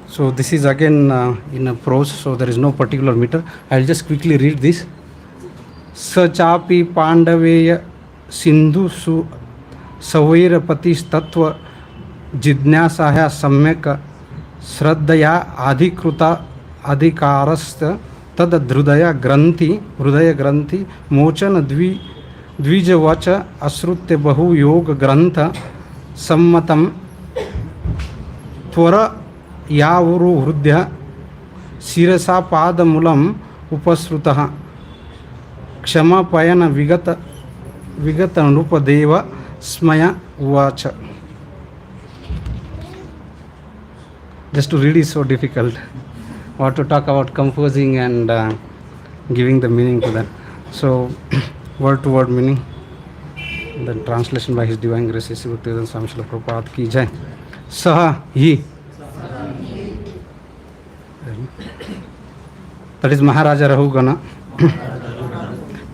So this is again in a prose, so there is no particular meter. I'll just quickly read this. Sachapi Pandaveya Sindhu Su Savairapati Tattva Jidnyasaya Samyak Sraddhaya Adhikruta Adhikarasta Tad Hridaya Granthi Mochana Dvijavacha Asrutya Bahu Yoga Grantha Sammatam Tvara Yavuru Hrudya Sirasa Padamulam Upasrutaha Kshama Payana Vigata Nupadeva Smaya Uvacha. Just to read is so difficult. What to talk about composing and giving the meaning to that. So, word to word meaning. The translation by His Divine Grace, Sri Bhaktivedanta Swami Srila Prabhupada ki jai. Saha hi. That is Maharaja Rahugana.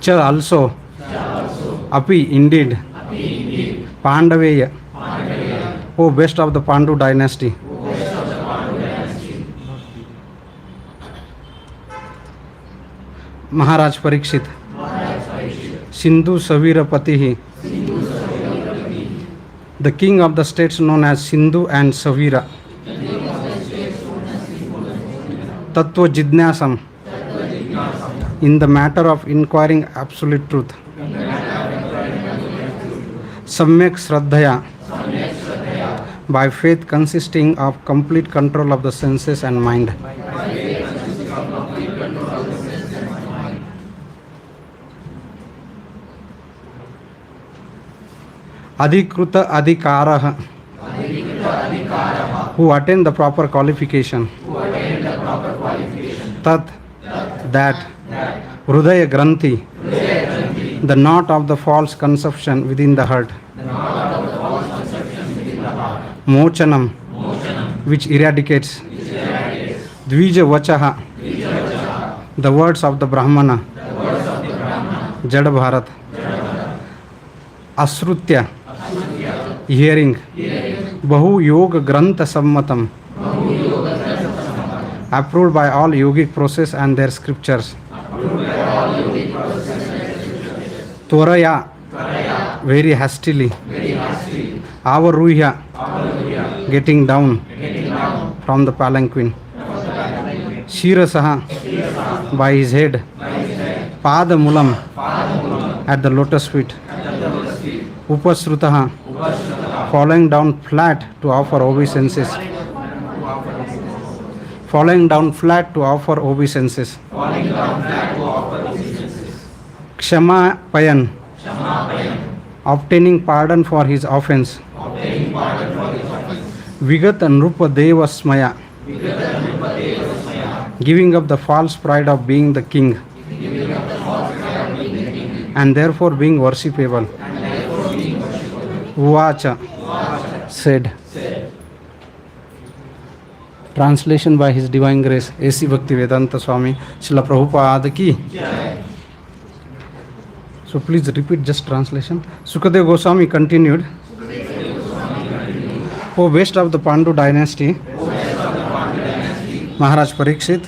Cha also. Api indeed. Pandaveya. Oh, best of the Pandu dynasty. Maharaj Parikshit. Sindhu Savirapatihi. The king of the states known as Sindhu and Savira. Tattva Jidnyasam. In the matter of inquiring absolute truth. Samyak Sraddhaya. By faith consisting of complete control of the senses and mind. Adhikruta Adhikaraha. Who attain the proper qualification. Tat. That. Hridaya Granthi. The knot of the false conception within the heart. Mochanam. Which eradicates. Dvija Vachaha. The words of the Brahmana. Jada Bharat. Asrutya. Hearing. Bahu Yoga Grantha Sammatam. Approved by all yogic process and their scriptures. Tvaraya. Very hastily. Avaruhya. Getting down from the palanquin. Shirasaha. By his head. Padamulam. At the lotus feet. Upasrutaha. Falling down flat to offer obeisances. Falling down flat to offer obeisances. Kshama Payan. Obtaining pardon for his offense. Vigata Nrupa Deva Smaya. Giving up the false pride of being the king. And therefore being worshipable. Uvacha. Said. Translation by His Divine Grace, A.C. Bhaktivedanta Swami Srila Prabhupada ki. So please repeat just translation. Sukadeva Goswami continued. O best of the Pandu dynasty, Maharaj Parikshit,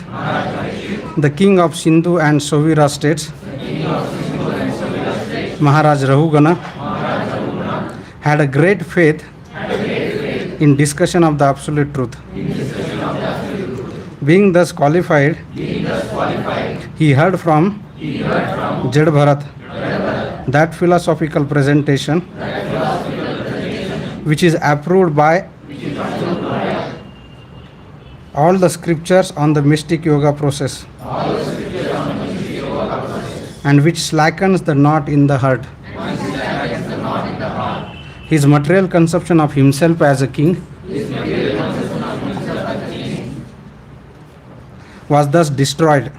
the king of Sindhu and Savira states, Maharaj Rahugana, had a great faith in discussion of the absolute truth. Being thus qualified, he heard from Jada Bharat that philosophical presentation which is approved by all the scriptures on the mystic yoga process and which slackens the knot in the heart. His material conception of himself as a king was thus destroyed.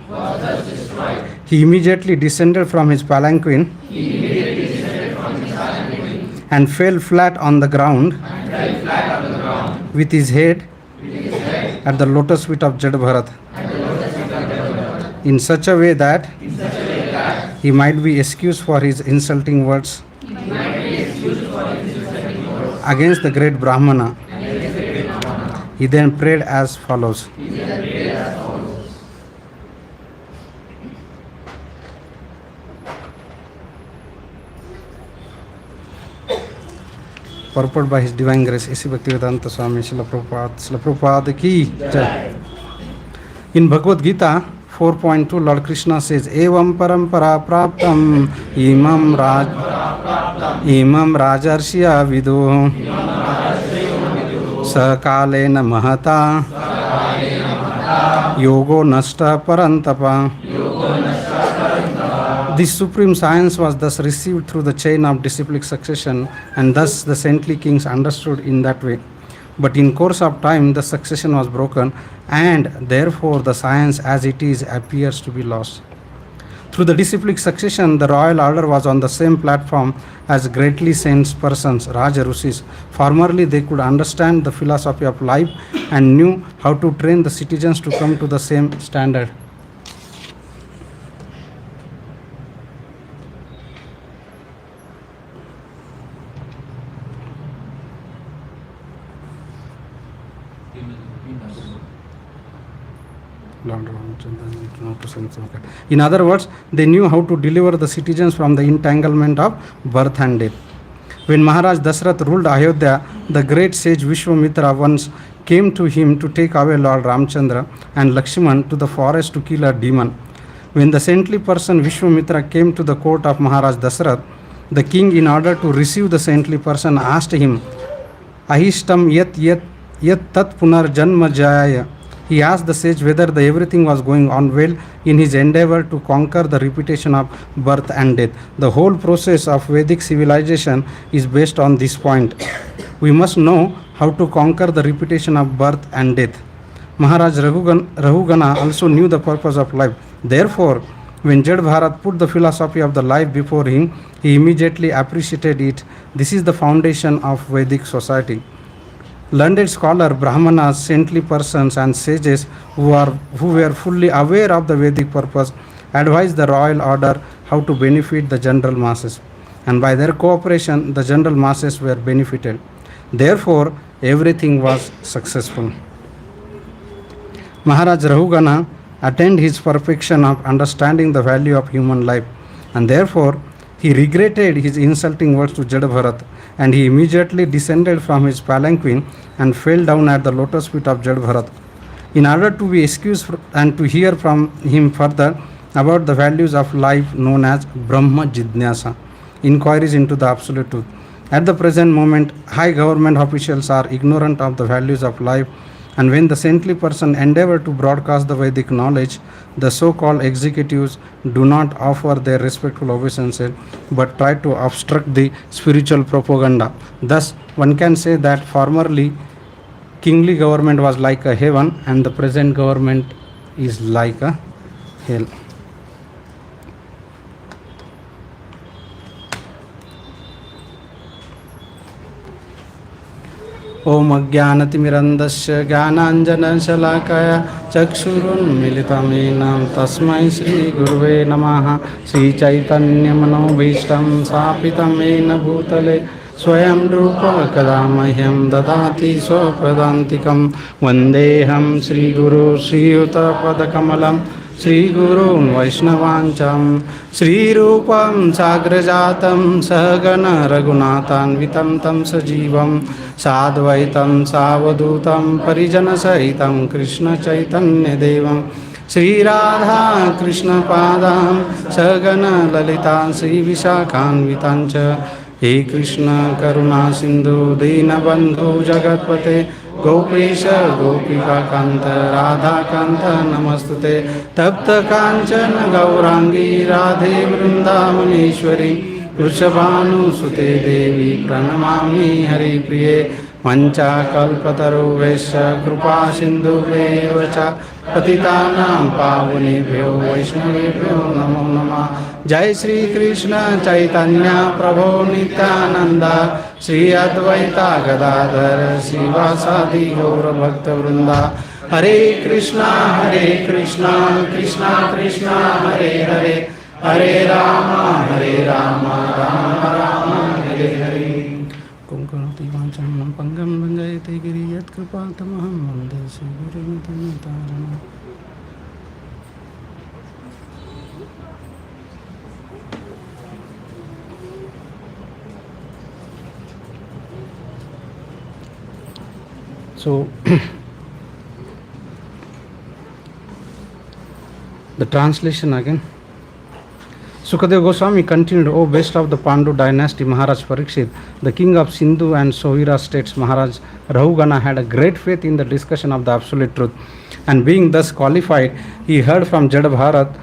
He immediately descended from his palanquin and fell flat on the ground with his head at the lotus feet of Jada Bharat in such a way that he might be excused for his insulting words against the great Brahmana. He then prayed as follows. Purport by His Divine Grace, A.C. Bhaktivedanta Swami Srila Prabhupada ki Jai. In Bhagavad Gita 4.2, Lord Krishna says, Evam parampara praptam imam rajarshya vidu sakalena mahata yogo nasta parantapa. This supreme science was thus received through the chain of disciplic succession, and thus the saintly kings understood in that way. But in course of time, the succession was broken, and therefore the science as it is appears to be lost. Through the disciplic succession, the royal order was on the same platform as greatly saints persons, Raja Rishis. Formerly, they could understand the philosophy of life and knew how to train the citizens to come to the same standard. In other words, they knew how to deliver the citizens from the entanglement of birth and death. When Maharaj Dasrath ruled Ayodhya, the great sage Vishwamitra once came to him to take away Lord Ramchandra and Lakshman to the forest to kill a demon. When the saintly person Vishwamitra came to the court of Maharaj Dasrath, the king, in order to receive the saintly person, asked him, Ahishtam yat tat punar janma jaya. He asked the sage whether everything was going on well in his endeavor to conquer the repetition of birth and death. The whole process of Vedic civilization is based on this point. We must know how to conquer the repetition of birth and death. Maharaj Rahugana also knew the purpose of life. Therefore, when Jad Bharat put the philosophy of the life before him, he immediately appreciated it. This is the foundation of Vedic society. Learned scholar, Brahmanas, saintly persons and sages who were fully aware of the Vedic purpose advised the royal order how to benefit the general masses, and by their cooperation the general masses were benefited. Therefore, everything was successful. Maharaj Rahugana attained his perfection of understanding the value of human life, and therefore he regretted his insulting words to Jad Bharat, and he immediately descended from his palanquin and fell down at the lotus feet of Jad Bharat. In order to be excused and to hear from him further about the values of life known as Brahma Jidnyasa, inquiries into the absolute truth. At the present moment, high government officials are ignorant of the values of life, and when the saintly person endeavor to broadcast the Vedic knowledge, the so-called executives do not offer their respectful obeisances, but try to obstruct the spiritual propaganda. Thus, one can say that formerly kingly government was like a heaven, and the present government is like a hell. ओम अज्ञानतिमिरन्दस्य ज्ञानाञ्जनशलाकया चक्षुरुन्मिलितं येन तस्मै श्रीगुरुवे नमः। श्रीचैतन्यमनोभीष्टं स्थापितं येन भूतले स्वयं रूप कदा मह्यं ददाति स्वपदान्तिकं। वन्देऽहं श्रीगुरु श्रीयुतपदकमलं श्रीगुरून् वैष्णवांचं श्रीरूपं साग्रजातं सहगण रघुनाथान्वितं तं सजीवं साद्वैतं सावधूतं परिजनसहितं कृष्णचैतन्यदेवं श्रीराधा कृष्णपादां सहगण ललिता श्रीविशाखान्वितां च। हे कृष्ण करुणा सिन्धु दीनबन्धु जगत्पते गोपेश गोपिकान्त राधाकान्त नमस्तुते। तप्त काञ्चन गौरांगी राधे वृन्दावनेश्वरी वृषभानुसुते देवी प्रणमामि हरिप्रिये। वञ्चाकल्पतरुभ्यश्च कृपा सिन्धुभ्येव च पतितानां पावनेभ्यो वैष्णवेभ्यो नमो नमः। जय श्री कृष्ण चैतन्य प्रभो नित्यानंद श्री अद्वैता गदाधर श्रीवासादि गौरभक्तवृंदा। हरे Krishna Krishna Krishna Hare Hare Hare Ram Ram Ram Hare Hare. Kunkarati Vanchanam Pangam Vangayate Giri Yat Kripatamaham Vande Sri Guru. So, the translation again. Sukadeva Goswami continued, O best of the Pandu dynasty, Maharaj Parikshit, the king of Sindhu and Sohira states, Maharaj Rahugana had a great faith in the discussion of the absolute truth, and being thus qualified, he heard from Jada Bharat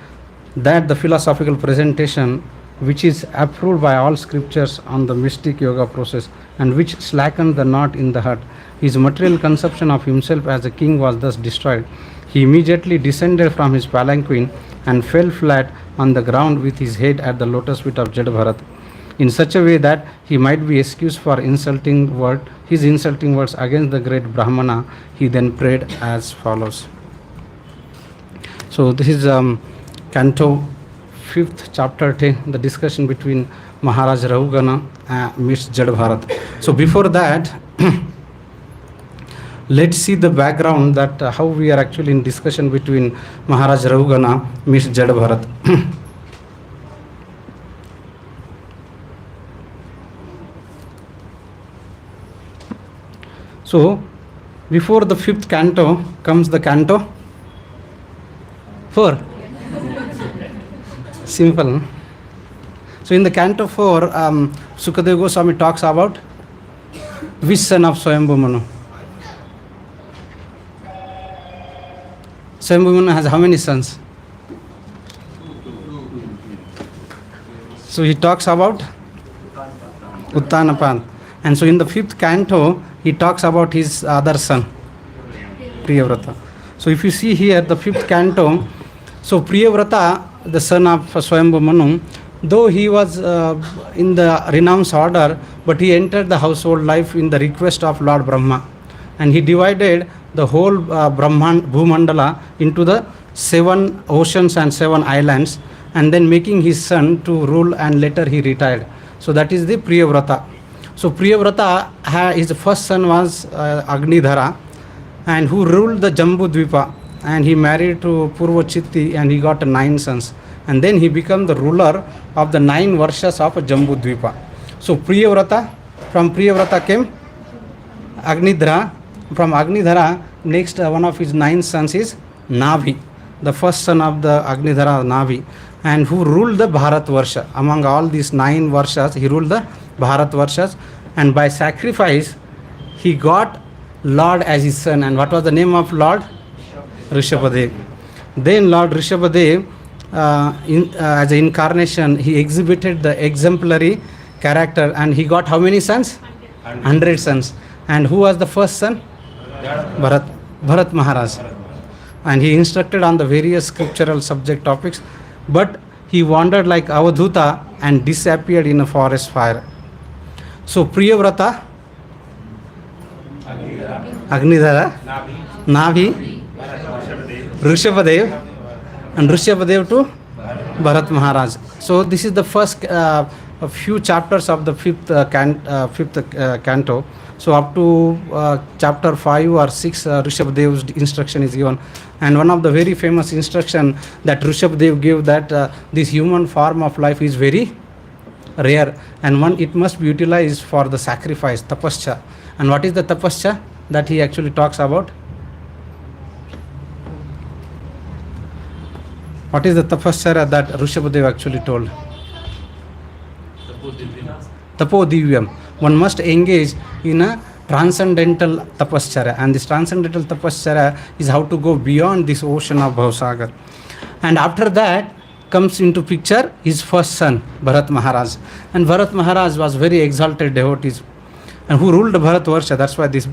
that the philosophical presentation, which is approved by all scriptures on the mystic yoga process, and which slackened the knot in the heart, his material conception of himself as a king was thus destroyed. He immediately descended from his palanquin and fell flat on the ground with his head at the lotus feet of Jada Bharat, in such a way that he might be excused for his insulting words against the great Brahmana. He then prayed as follows. So this is Canto 5th, Chapter 10, the discussion between Maharaj Rahugana and Miss Jada Bharat. So before that, let's see the background that how we are actually in discussion between Maharaj Rahugana, Miss Jada Bharat. So, before the 5th canto comes the canto 4. Simple. So, in the canto 4, Sukadeva Goswami talks about which son of Swayambhu Manu. Swayambhu Manu has how many sons? So he talks about Uttanapan. And so in the 5th canto, he talks about his other son, Priyavrata. So if you see here, the 5th canto, so Priyavrata, the son of Swayambhu Manu, though he was in the renounce order, but he entered the household life in the request of Lord Brahma. And he divided the whole Bhumandala into the 7 oceans and 7 islands, and then making his son to rule, and later he retired. So that is the Priyavrata. So Priyavrata, his first son was Agnidhara, and who ruled the Jambu Dvipa, and he married to Purva Chitti, and he got 9 sons. And then he became the ruler of the 9 Varshas of Jambu Dvipa. So Priyavrata, from Priyavrata came Agnidhara. From Agnidhara, next one of his 9 sons is Navi, the first son of the Agnidhara, Navi, and who ruled the Bharat Varsha. Among all these 9 Varshas, he ruled the Bharat Varshas, and by sacrifice, he got Lord as his son. And what was the name of Lord? Rishabhadev. Then Lord Rishabhadev, as an incarnation, he exhibited the exemplary character, and he got how many sons? 100 sons. And who was the first son? Bharat Maharaj. And he instructed on the various scriptural subject topics, but he wandered like Avadhuta and disappeared in a forest fire. So Priyavrata, Agnidhara, Navi, Rishabhadev, and Rishabhadev to Bharat Maharaj. So this is the first few chapters of the 5th canto. So up to chapter 5 or 6, Rishabhadev's instruction is given. And one of the very famous instruction that Rishabhadev gave, that this human form of life is very rare, and it must be utilized for the sacrifice, tapasya. And what is the tapasya that he actually talks about? What is the tapasya that Rishabhadev actually told? Tapo Divyam. One must engage in a transcendental tapasya, and this transcendental tapasya is how to go beyond this ocean of Bhavsagar. And after that comes into picture his first son, Bharat Maharaj. And Bharat Maharaj was very exalted devotee, and who ruled Bharat Varsha. That's why this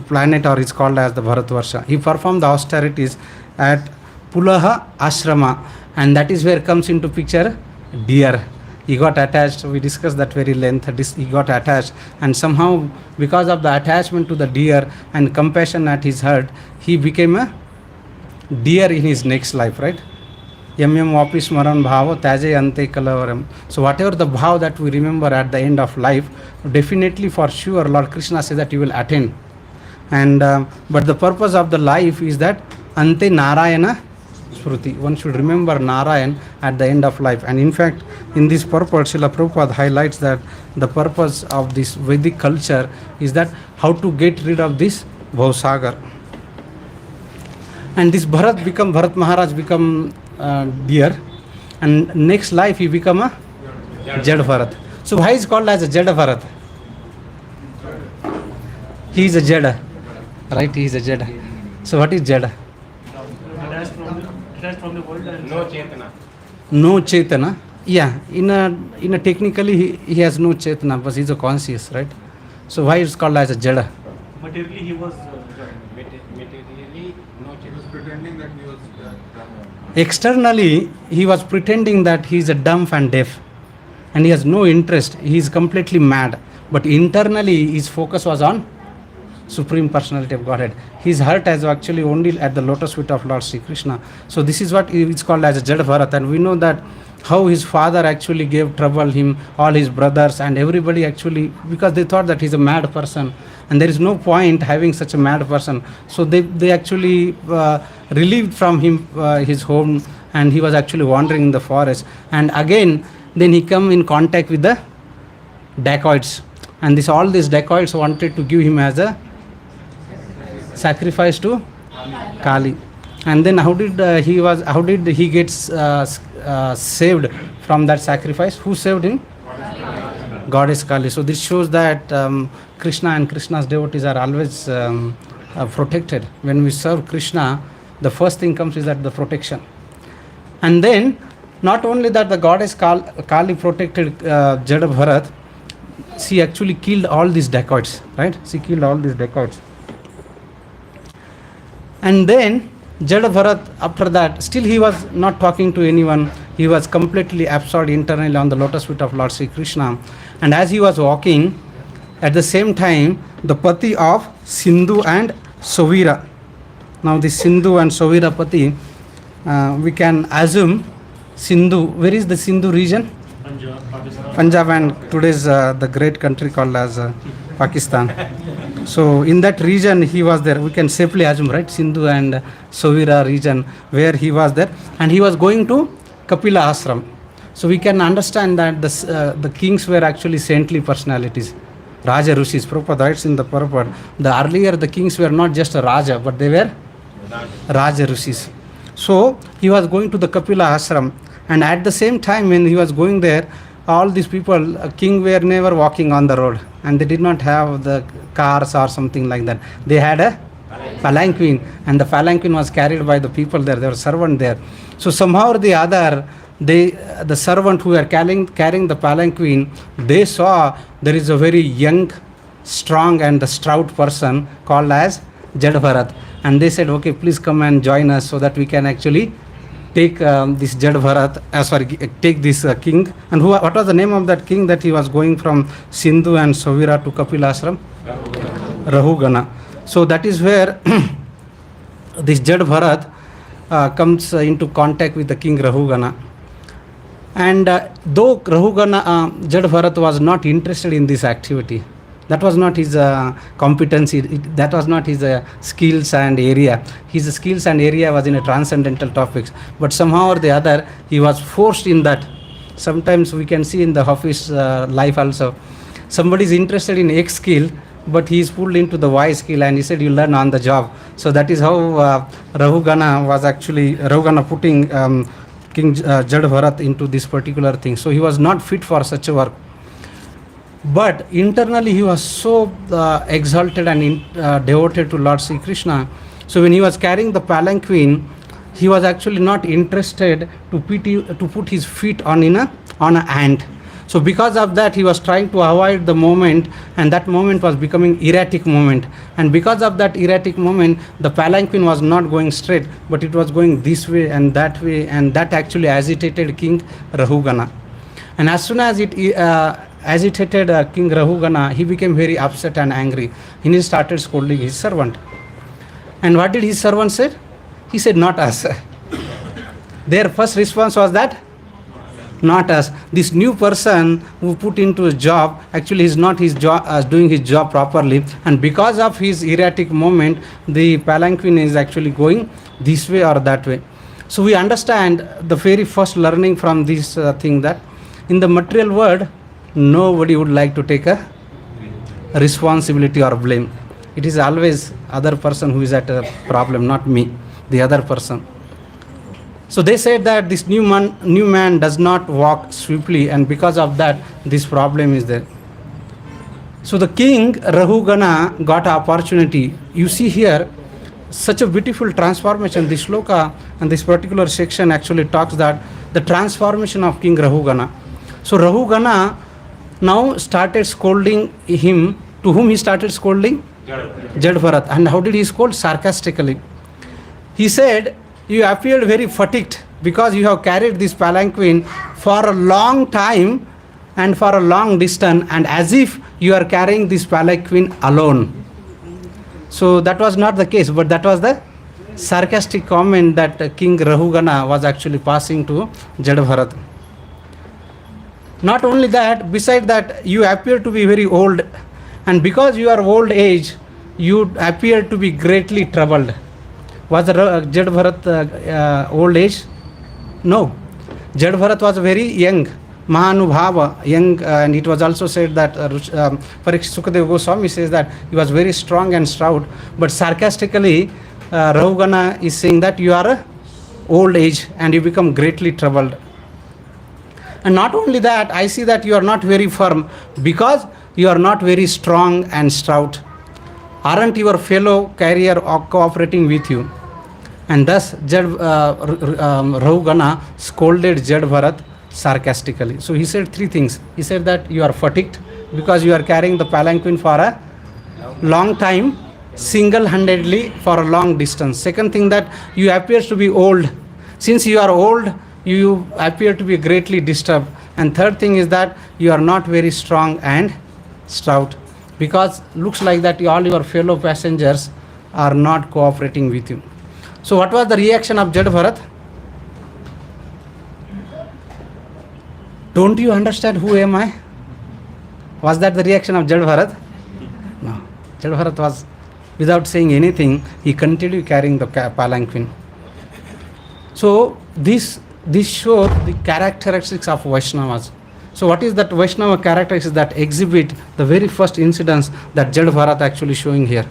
planet or is called as the Bharat Varsha. He performed the austerities at Pulaha Ashrama, and that is where comes into picture deer. He got attached. We discussed that very length. He got attached, and somehow because of the attachment to the deer and compassion at his heart, he became a deer in his next life, right? Yam yam vapi smaran bhavo taje ante kalavaram. So whatever the bhav that we remember at the end of life, definitely for sure Lord Krishna says that you will attain. And but the purpose of the life is that ante Narayana Smriti. One should remember Narayan at the end of life. And in fact, in this purpose, Srila Prabhupada highlights that the purpose of this Vedic culture is that how to get rid of this Bhausagar. And this Bharat Maharaj become deer, and next life he become a Jad Bharat. So why is called as a Jad Bharat? He is a Jada, right? He is a Jada. So what is Jada? From the world and No Chetana. No Chetana. Yeah, in a technically he has no Chetana, but he's a conscious, right? So why is called as a Jada? materially he was Materially, no He was Chetana. pretending that he was dumb. Externally, he was pretending that he is a dumb and deaf, and he has no interest. He is completely mad. But internally, his focus was on Supreme Personality of Godhead. His heart is actually only at the lotus feet of Lord Sri Krishna. So this is what is called as a Jada Bharat, and we know that how his father actually gave trouble him, all his brothers and everybody actually, because they thought that he's a mad person, and there is no point having such a mad person. So they actually relieved from him his home, and he was actually wandering in the forest. And again, then he come in contact with the dacoits, and all these dacoits wanted to give him as a sacrifice to Kali. And then how did he get saved from that sacrifice? Who saved him? Goddess Kali. So this shows that Krishna and Krishna's devotees are always protected. When we serve Krishna, the first thing comes is that the protection. And then not only that the goddess Kali protected Jada Bharat, she actually killed all these dacoits, right? She killed all these dacoits. And then Jada Bharat, after that, still he was not talking to anyone. He was completely absorbed internally on the lotus feet of Lord Sri Krishna. And as he was walking, at the same time, the pati of Sindhu and Sovira. Now this Sindhu and Sovira pati, we can assume Sindhu. Where is the Sindhu region? Punjab, Pakistan. Punjab, and today's the great country called as Pakistan. So in that region he was there. We can safely assume, right? Sindhu and Sovira region where he was there, and he was going to Kapila Ashram. So we can understand that the kings were actually saintly personalities, Raja Rishis. Prabhupada writes in the Prabhupada, earlier the kings were not just a Raja, but they were Raja Rishis. So he was going to the Kapila Ashram, and at the same time when he was going there, all these people, king were never walking on the road, and they did not have the cars or something like that. They had a palanquin, and the palanquin was carried by the people there. There was servant there. So somehow or the other, the servant who were carrying the palanquin, they saw there is a very young, strong and the stout person called as Jada Bharat, and they said, okay, please come and join us so that we can actually take this Jada Bharat, take this king. And what was the name of that king that he was going from Sindhu and Sovira to Kapila Ashram? Rahugana. So that is where this Jada Bharat comes into contact with the king Rahugana. And though Jada Bharat was not interested in this activity, that was not his competency, that was not his skills and area. His skills and area was in a transcendental topics. But somehow or the other, he was forced in that. Sometimes we can see in the office life also, somebody is interested in X skill, but he is pulled into the Y skill, and he said, you learn on the job. So that is how Rahugana putting King Jada Bharat into this particular thing. So he was not fit for such a work. But internally he was so exalted and devoted to Lord Sri Krishna. So when he was carrying the palanquin, he was actually not interested to put his feet on a ant. So because of that, he was trying to avoid the moment, and that moment was becoming erratic moment. And because of that erratic moment, the palanquin was not going straight, but it was going this way, and that actually agitated King Rahugana. And as soon as it agitated King Rahugana, he became very upset and angry. He started scolding his servant. And what did his servant say? He said, not us. Their first response was that not us. This new person who put into a job actually is not his job, doing his job properly, and because of his erratic movement, the palanquin is actually going this way or that way. So we understand the very first learning from this thing that in the material world, nobody would like to take a responsibility or blame. It is always other person who is at a problem, not me, the other person. So they said that this new man does not walk swiftly, and because of that, this problem is there. So the king Rahugana got an opportunity. You see here such a beautiful transformation. This shloka and this particular section actually talks that the transformation of King Rahugana. So Rahugana now started scolding him. To whom he started scolding? Jadbharat. And how did he scold? Sarcastically. He said, you appeared very fatigued because you have carried this palanquin for a long time and for a long distance, and as if you are carrying this palanquin alone. So that was not the case, but that was the sarcastic comment that King Rahugana was actually passing to Jadbharat. Not only that, beside that, you appear to be very old, and because you are old age, you appear to be greatly troubled. Was Jadbharat old age? No. Jadbharat was very young, Mahanubhava, young, and it was also said that Sukadeva Goswami says that he was very strong and stout, but sarcastically Rahugana is saying that you are old age and you become greatly troubled. And not only that, I see that you are not very firm because you are not very strong and stout. Aren't your fellow carrier cooperating with you? And thus Rahugana scolded Jadbharat sarcastically. So he said three things. He said that you are fatigued because you are carrying the palanquin for a long time, single-handedly for a long distance. Second thing, that you appear to be old. Since you are old, you appear to be greatly disturbed. And third thing is that you are not very strong and stout, because looks like that all your fellow passengers are not cooperating with you. So what was the reaction of Jadbharat? Don't you understand who am I? Was that the reaction of Jadbharat? No. Jadbharat was, without saying anything, he continued carrying the palanquin. So this shows the characteristics of Vaishnavas. So what is that Vaishnava characteristics that exhibit the very first incidents that Jadbharat actually showing here?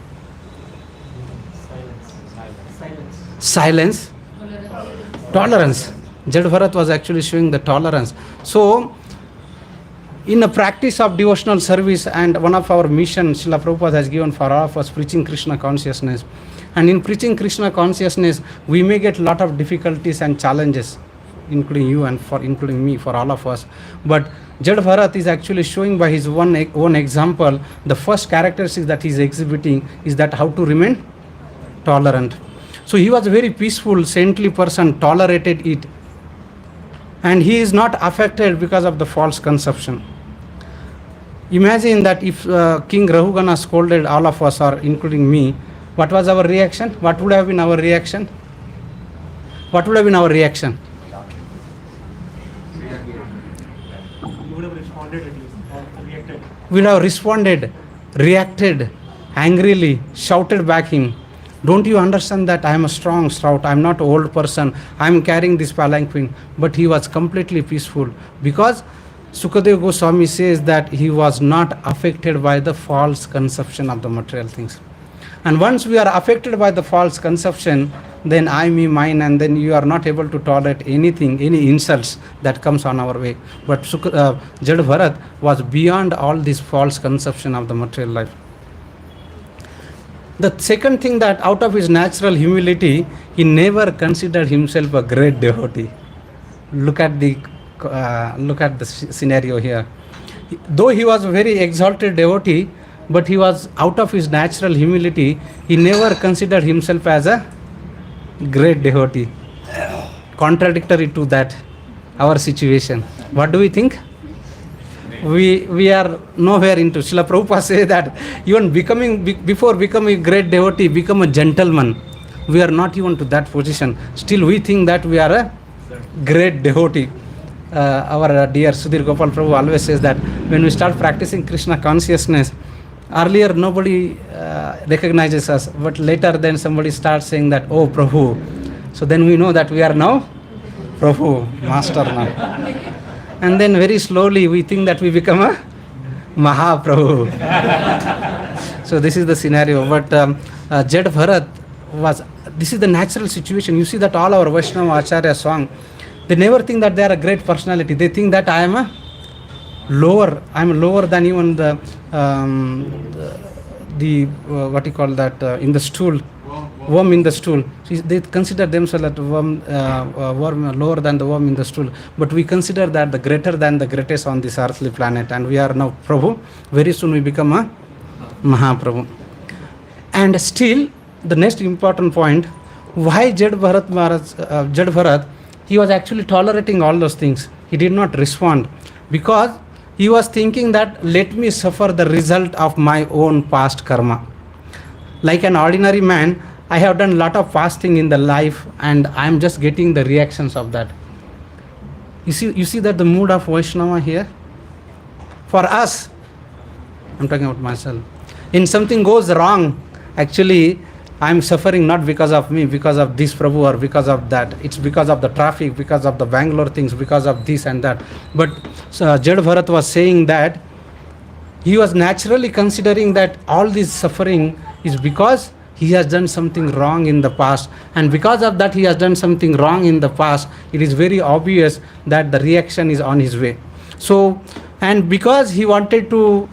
Silence. Tolerance. Jadbharat was actually showing the tolerance. So in a practice of devotional service, and one of our missions Srila Prabhupada has given for all of us, preaching Krishna consciousness. And in preaching Krishna consciousness, we may get a lot of difficulties and challenges, including you and including me, for all of us. But Jadbharat is actually showing by his own example, the first characteristic that he is exhibiting is that how to remain tolerant. So he was a very peaceful, saintly person, tolerated it. And he is not affected because of the false conception. Imagine that if King Rahugana scolded all of us, or including me, what was our reaction? What would have been our reaction? What would have been our reaction? You would have responded at least, or reacted. We would have responded, reacted angrily, shouted back him. Don't you understand that I am a strong stout, I am not an old person, I am carrying this palanquin. But he was completely peaceful because Sukadeva Goswami says that he was not affected by the false conception of the material things. And once we are affected by the false conception, then I, me, mine, and then you are not able to tolerate anything, any insults that comes on our way. But Jadbharat was beyond all this false conception of the material life. The second thing, that out of his natural humility, he never considered himself a great devotee. Look at the scenario here. Though he was a very exalted devotee, but he was out of his natural humility, he never considered himself as a great devotee. Contradictory to that, our situation. What do we think? We are nowhere into. Srila Prabhupada says that even before becoming a great devotee, become a gentleman. We are not even to that position. Still we think that we are a great devotee. Our dear Sudhir Gopal Prabhu always says that when we start practicing Krishna consciousness, earlier nobody recognizes us, but later then somebody starts saying that, oh Prabhu. So then we know that we are now Prabhu, Master now. And then very slowly we think that we become a Mahaprabhu. So this is the scenario. But Jad Bharat this is the natural situation. You see that all our Vaishnava Acharya song, they never think that they are a great personality. They think that I am lower than even the what you call that, in the stool, worm in the stool. See, they consider themselves that worm lower than the worm in the stool. But we consider that the greater than the greatest on this earthly planet. And we are now Prabhu. Very soon we become a Mahaprabhu. And still, the next important point, why Jad Bharat, he was actually tolerating all those things. He did not respond because he was thinking that let me suffer the result of my own past karma. Like an ordinary man, I have done a lot of fasting in the life and I am just getting the reactions of that. You see that the mood of Vaishnava here? For us, I'm talking about myself. In something goes wrong, actually, I'm suffering not because of me, because of this Prabhu or because of that. It's because of the traffic, because of the Bangalore things, because of this and that. But Jad Bharat was saying that he was naturally considering that all this suffering is because he has done something wrong in the past. And because of that he has done something wrong in the past, it is very obvious that the reaction is on his way. So, and because he wanted to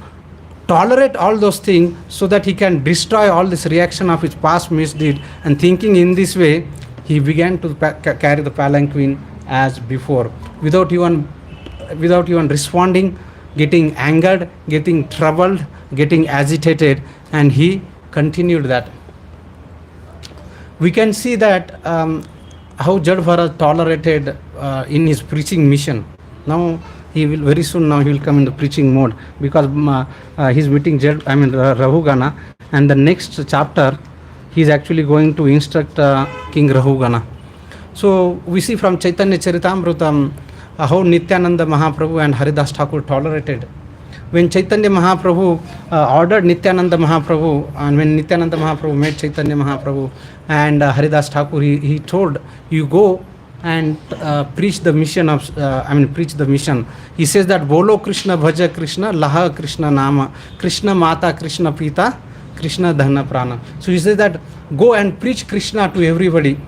tolerate all those things so that he can destroy all this reaction of his past misdeed, and thinking in this way, he began to carry the palanquin as before, without even responding, getting angered, getting troubled, getting agitated, and he continued that. We can see that how Jad Bharat tolerated in his preaching mission. Now he will very soon come in the preaching mode, because he's meeting Rahugana, and the next chapter he is actually going to instruct King Rahugana. So we see from Chaitanya Charitamrita how Nityananda Mahaprabhu and Haridas Thakur tolerated. When Chaitanya Mahaprabhu ordered Nityananda Mahaprabhu, and when Nityananda Mahaprabhu met Chaitanya Mahaprabhu and Haridas Thakur, he told, you go and preach the mission of preach the mission. He says that Bolo Krishna Bhaja Krishna Laha Krishna Nama Krishna Mata Krishna Pita Krishna Dhana Prana. So he says that go and preach Krishna to everybody.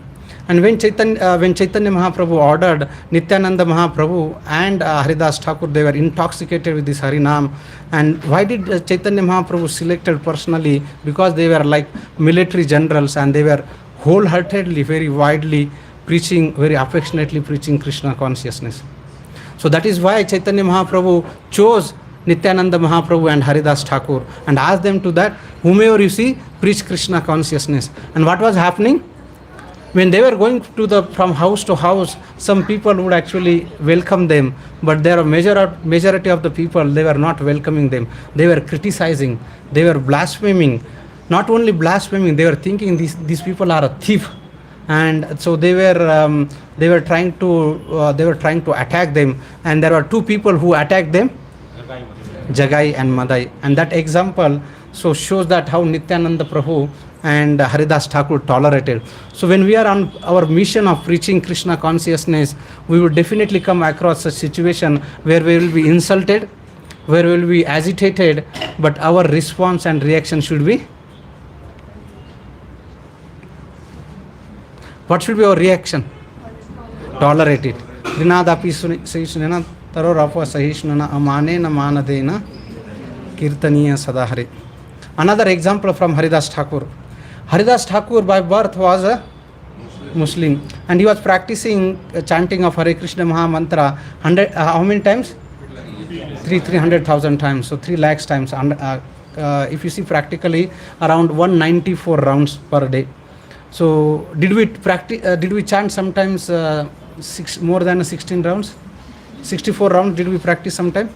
And when Chaitanya Mahaprabhu ordered Nityananda Mahaprabhu and Haridas Thakur, they were intoxicated with this Harinam. And why did Chaitanya Mahaprabhu selected personally? Because they were like military generals and they were wholeheartedly, very widely preaching, very affectionately preaching Krishna consciousness. So that is why Chaitanya Mahaprabhu chose Nityananda Mahaprabhu and Haridas Thakur and asked them to that, whomever you see, preach Krishna consciousness. And what was happening? When they were going from house to house, some people would actually welcome them, but there are majority of the people, they were not welcoming them. They were criticizing, they were blaspheming. Not only blaspheming, they were thinking these people are a thief, and so they were trying to attack them. And there were two people who attacked them, Jagai and Madai. And that example so shows that how Nityananda Prabhu and Haridas Thakur tolerated. So when we are on our mission of preaching Krishna consciousness, we will definitely come across a situation where we will be insulted, where we will be agitated, but our response and reaction should be, what should be our reaction? Tolerate it. Rinadapi sahishnana tarorapa sahishnana amanena manadena kirtaniya sadahari. Another example from Haridas Thakur. Haridas Thakur by birth was a Muslim, and he was practicing chanting of Hare Krishna Maha Mantra how many times? 300,000 times, so 3 lakhs times. And if you see practically around 194 rounds per day. So did we chant sometimes more than 16 rounds? 64 rounds did we practice sometime?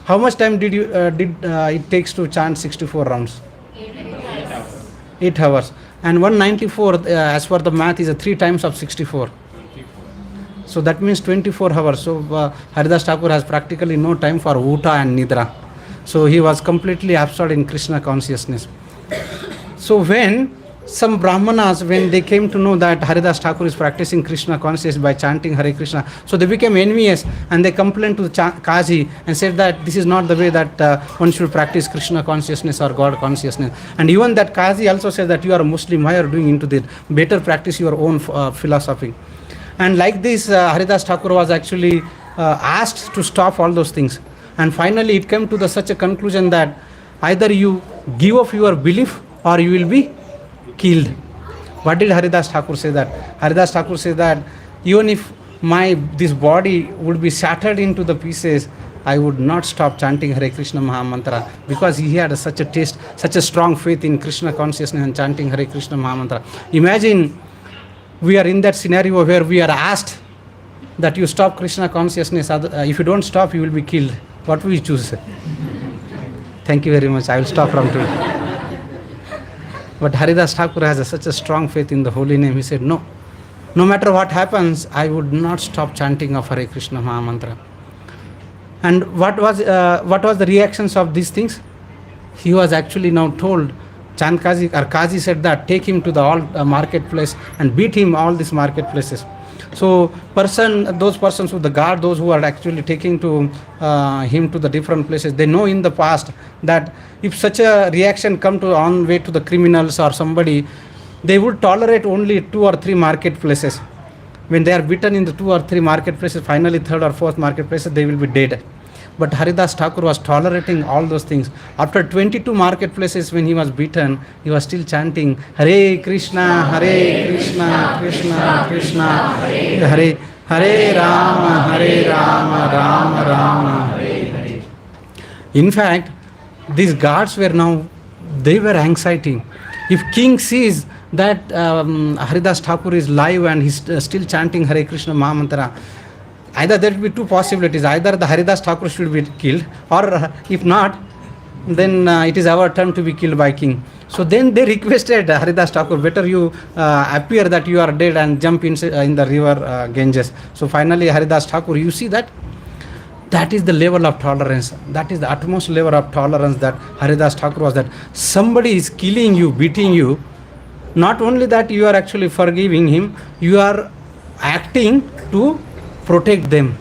How much time did it takes to chant 64 rounds? 8 hours. And 194 as per the math is 3 times of 64. So that means 24 hours. So Haridas Thakur has practically no time for Uta and Nidra. So he was completely absorbed in Krishna consciousness. So when some Brahmanas, when they came to know that Haridas Thakur is practicing Krishna consciousness by chanting Hare Krishna, so they became envious and they complained to the Kazi and said that this is not the way that one should practice Krishna consciousness or God consciousness. And even that Kazi also said that you are a Muslim, why are you doing into this? Better practice your own philosophy. And like this, Haridas Thakur was actually asked to stop all those things. And finally it came to such a conclusion that either you give up your belief or you will be killed. What did Haridas Thakur say that? Haridas Thakur said that even if this body would be shattered into the pieces, I would not stop chanting Hare Krishna Mahamantra, because he had such a taste, such a strong faith in Krishna consciousness and chanting Hare Krishna Mahamantra. Imagine we are in that scenario where we are asked that you stop Krishna consciousness, if you don't stop you will be killed. What will you choose? Thank you very much, I will stop from today. But Haridas Thakur has such a strong faith in the holy name. He said, no matter what happens, I would not stop chanting of Hare Krishna Mahamantra. And what was the reactions of these things? He was actually now told, Kazi said that take him to the marketplace and beat him all these marketplaces. So those persons who the guard, those who are actually taking to him to the different places, they know in the past that if such a reaction come to on way to the criminals or somebody, they would tolerate only 2 or 3 marketplaces. When they are beaten in the 2 or 3 marketplaces, finally 3rd or 4th marketplaces, they will be dead. But Haridas Thakur was tolerating all those things. After 22 marketplaces when he was beaten, he was still chanting Hare Krishna, Krishna Krishna, Hare Hare Rama, Rama Rama, Hare Hare. In fact, these guards they were anxiety. If king sees that Haridas Thakur is live and he's still chanting Hare Krishna Mahamantra, either there will be 2 possibilities. Either the Haridas Thakur should be killed, or if not, then it is our turn to be killed by king. So then they requested Haridas Thakur, better you appear that you are dead and jump in the river Ganges. So finally Haridas Thakur, you see that is the level of tolerance. That is the utmost level of tolerance that Haridas Thakur was, that somebody is killing you, beating you. Not only that, you are actually forgiving him, you are acting to protect them.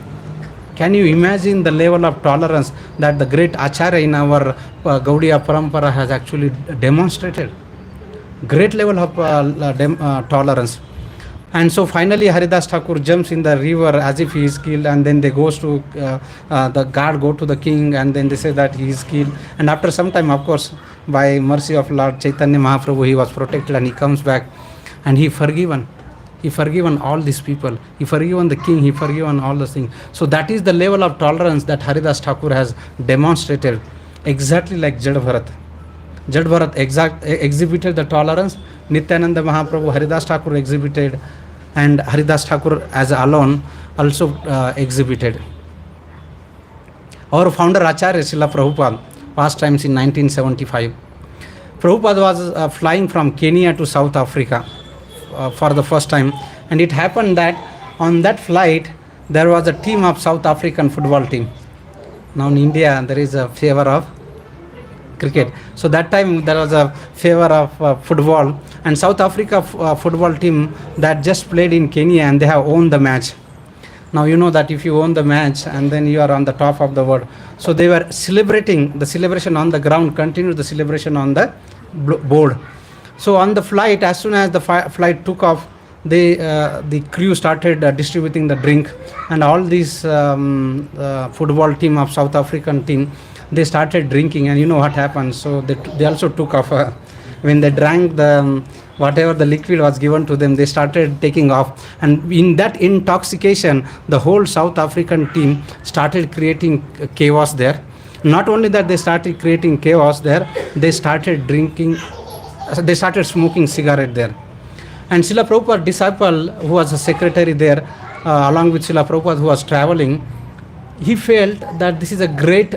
Can you imagine the level of tolerance that the great Acharya in our Gaudiya Parampara has actually demonstrated? Great level of tolerance. And so finally Haridas Thakur jumps in the river as if he is killed, and then they goes to the guard go to the king, and then they say that he is killed. And after some time, of course, by mercy of Lord Chaitanya Mahaprabhu, he was protected and he comes back and he forgiven all these people. He forgiven the king, he forgiven all those things. So that is the level of tolerance that Haridas Thakur has demonstrated, exactly like Jad Bharat. Jad Bharat exhibited the tolerance, Nityananda Mahaprabhu, Haridas Thakur exhibited, and Haridas Thakur as alone also exhibited. Our founder Acharya Srila Prabhupada passed times in 1975. Prabhupada was flying from Kenya to South Africa for the first time, and it happened that on that flight there was a team of South African football team. Now in India there is a favor of cricket, so that time there was a favor of football, and South Africa football team that just played in Kenya, and they have won the match. Now you know that if you won the match and then you are on the top of the world, so they were celebrating. The celebration on the ground continued the celebration on the board. So on the flight, as soon as the flight took off, the crew started distributing the drink, and all these football team of South African team, they started drinking, and you know what happened. So they also took off. When they drank whatever the liquid was given to them, they started taking off, and in that intoxication, the whole South African team started creating chaos there. Not only that, they started creating chaos there, they started drinking. They started smoking cigarette there. And Srila Prabhupada's disciple, who was a secretary there, along with Srila Prabhupada, who was traveling, he felt that this is a great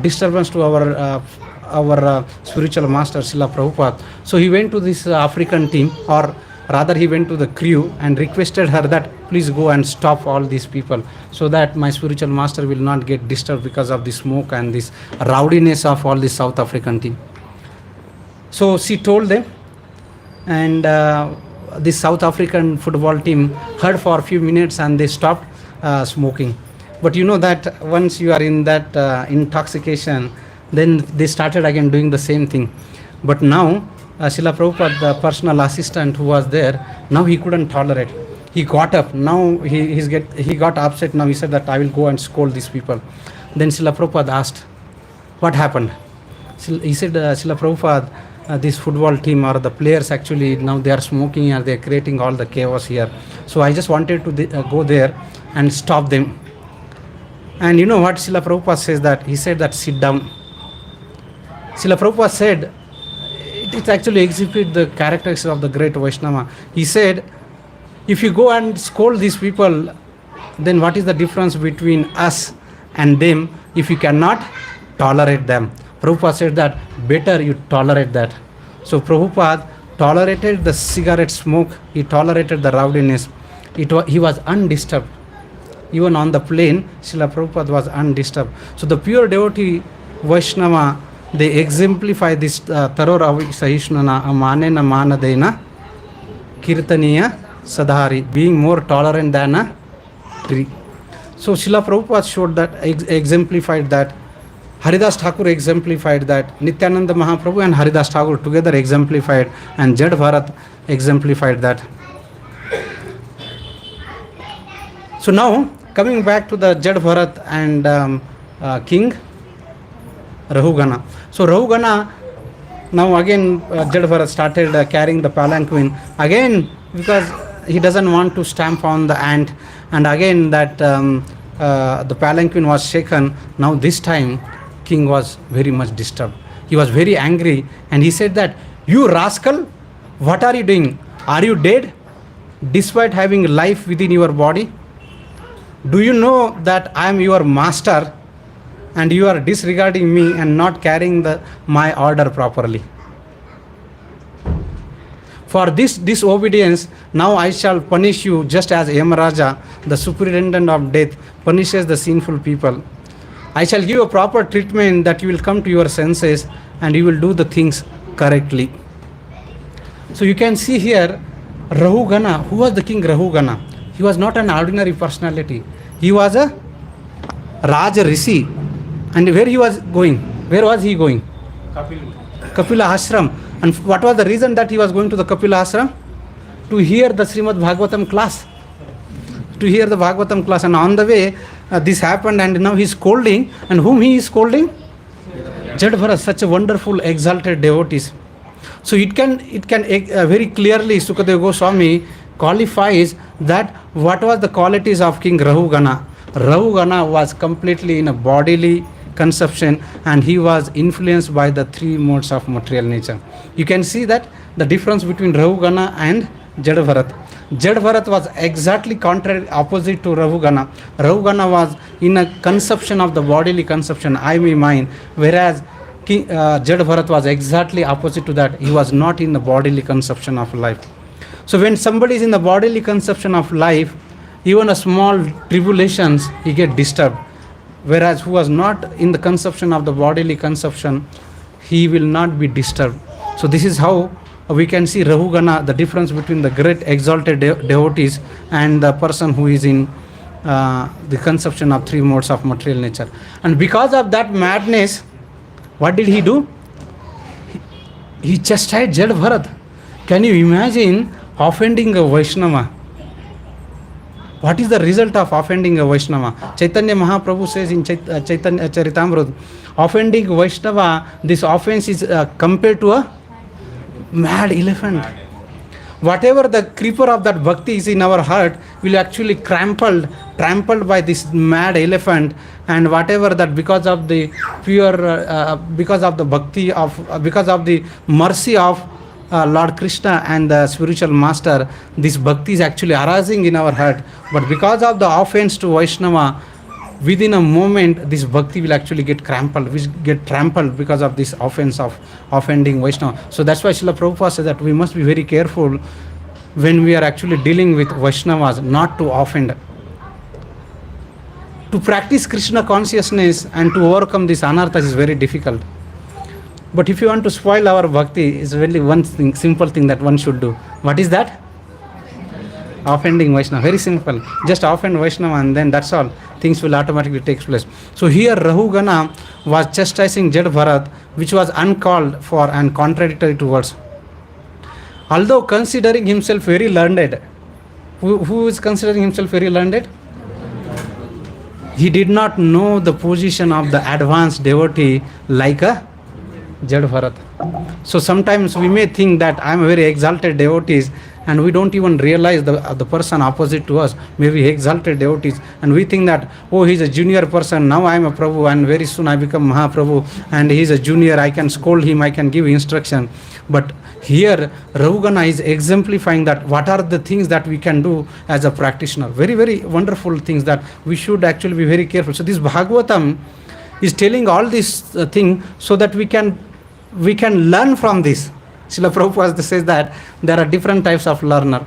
disturbance to our spiritual master Srila Prabhupada. So he went to this African team, or Rather, he went to the crew and requested her that please go and stop all these people so that my spiritual master will not get disturbed because of the smoke and this rowdiness of all the South African team. So she told them, and this South African football team heard for a few minutes and they stopped smoking. But you know that once you are in that intoxication, then they started again doing the same thing. But now Srila Prabhupada, the personal assistant who was there, now he couldn't tolerate. He got up. Now he got upset. Now he said that I will go and scold these people. Then Srila Prabhupada asked, what happened? He said, Srila Prabhupada, this football team or the players actually now they are smoking and they are creating all the chaos here. So I just wanted to go there and stop them. And you know what Srila Prabhupada says that? He said that sit down. Srila Prabhupada said, it actually exhibits the characteristics of the great Vaishnava. He said, if you go and scold these people, then what is the difference between us and them if you cannot tolerate them? Prabhupada said that better you tolerate that. So Prabhupada tolerated the cigarette smoke, he tolerated the rowdiness. He was undisturbed. Even on the plane, Srila Prabhupada was undisturbed. So the pure devotee Vaishnava, they exemplify this Taroravi Sahishnana Amanena Manadena Kirtaniya Sadhari, being more tolerant than a tree. So Srila Prabhupada showed that, exemplified that. Haridas Thakur exemplified that. Nityananda Mahaprabhu and Haridas Thakur together exemplified, and Jad Bharat exemplified that. So now, coming back to the Jad Bharat and King Rahugana. So Rahugana, now again Jad Bharat started carrying the palanquin. Again, because he doesn't want to stamp on the ant, and again that the palanquin was shaken. Now this time, King was very much disturbed. He was very angry and he said that, you rascal, what are you doing? Are you dead despite having life within your body? Do you know that I am your master and you are disregarding me and not carrying my order properly? For this disobedience, now I shall punish you just as Yamaraja, the superintendent of death, punishes the sinful people. I shall give a proper treatment that you will come to your senses and you will do the things correctly. So you can see here, Rahugana. Who was the king Rahugana? He was not an ordinary personality. He was a Raja Rishi. And where he was going? Where was he going? Kapila Ashram. And what was the reason that he was going to the Kapila Ashram? To hear the Srimad Bhagavatam class. To hear the Bhagavatam class. And on the way, this happened, and now he is scolding. And whom he is scolding? Jad Bharat, such a wonderful, exalted devotees. So it can very clearly, Sukadeva Goswami qualifies that what was the qualities of King Rahugana. Rahugana was completely in a bodily conception and he was influenced by the three modes of material nature. You can see that the difference between Rahugana and Jad Bharat. Jad Bharat was exactly contrary, opposite to Rahugana. Rahugana was in a conception of the bodily conception, I, me, mine, whereas Jad Bharat was exactly opposite to that. He was not in the bodily conception of life. So when somebody is in the bodily conception of life, even a small tribulations, he get disturbed. Whereas who was not in the conception of the bodily conception, he will not be disturbed. So this is how we can see Rahugana, the difference between the great exalted devotees and the person who is in the conception of three modes of material nature. And because of that madness, what did he do? He chastised Jad Bharat. Can you imagine offending a Vaishnava? What is the result of offending a Vaishnava? Chaitanya Mahaprabhu says in Chaitanya Charitamrita, offending Vaishnava, this offense is compared to a mad elephant. Whatever the creeper of that bhakti is in our heart will actually trampled by this mad elephant, and whatever that because of the pure, because of the bhakti of, because of the mercy of Lord Krishna and the spiritual master, this bhakti is actually arising in our heart. But because of the offense to Vaishnava, within a moment this bhakti will actually get trampled because of this offense of offending Vaishnava. So that's why Srila Prabhupada said that we must be very careful when we are actually dealing with Vaishnavas, not to offend. To practice Krishna consciousness and to overcome this anarthas is very difficult. But if you want to spoil our bhakti, it's really one thing, simple thing that one should do. What is that? Offending Vaishnava. Very simple. Just offend Vaishnava and then that's all. Things will automatically take place. So here Rahugana was chastising Jad Bharat, which was uncalled for and contradictory to words. Although considering himself very learned, who is considering himself very learned? He did not know the position of the advanced devotee like a Jad Bharat. So sometimes we may think that I am a very exalted devotee and we don't even realize the person opposite to us, maybe exalted devotees, and we think that, oh, he's a junior person, now I am a Prabhu and very soon I become Mahaprabhu and he's a junior, I can scold him, I can give instruction. But here Rahugana is exemplifying that what are the things that we can do as a practitioner. Very, very wonderful things that we should actually be very careful. So this Bhagavatam is telling all these things so that we can learn from this. Srila Prabhupada says that there are different types of learner.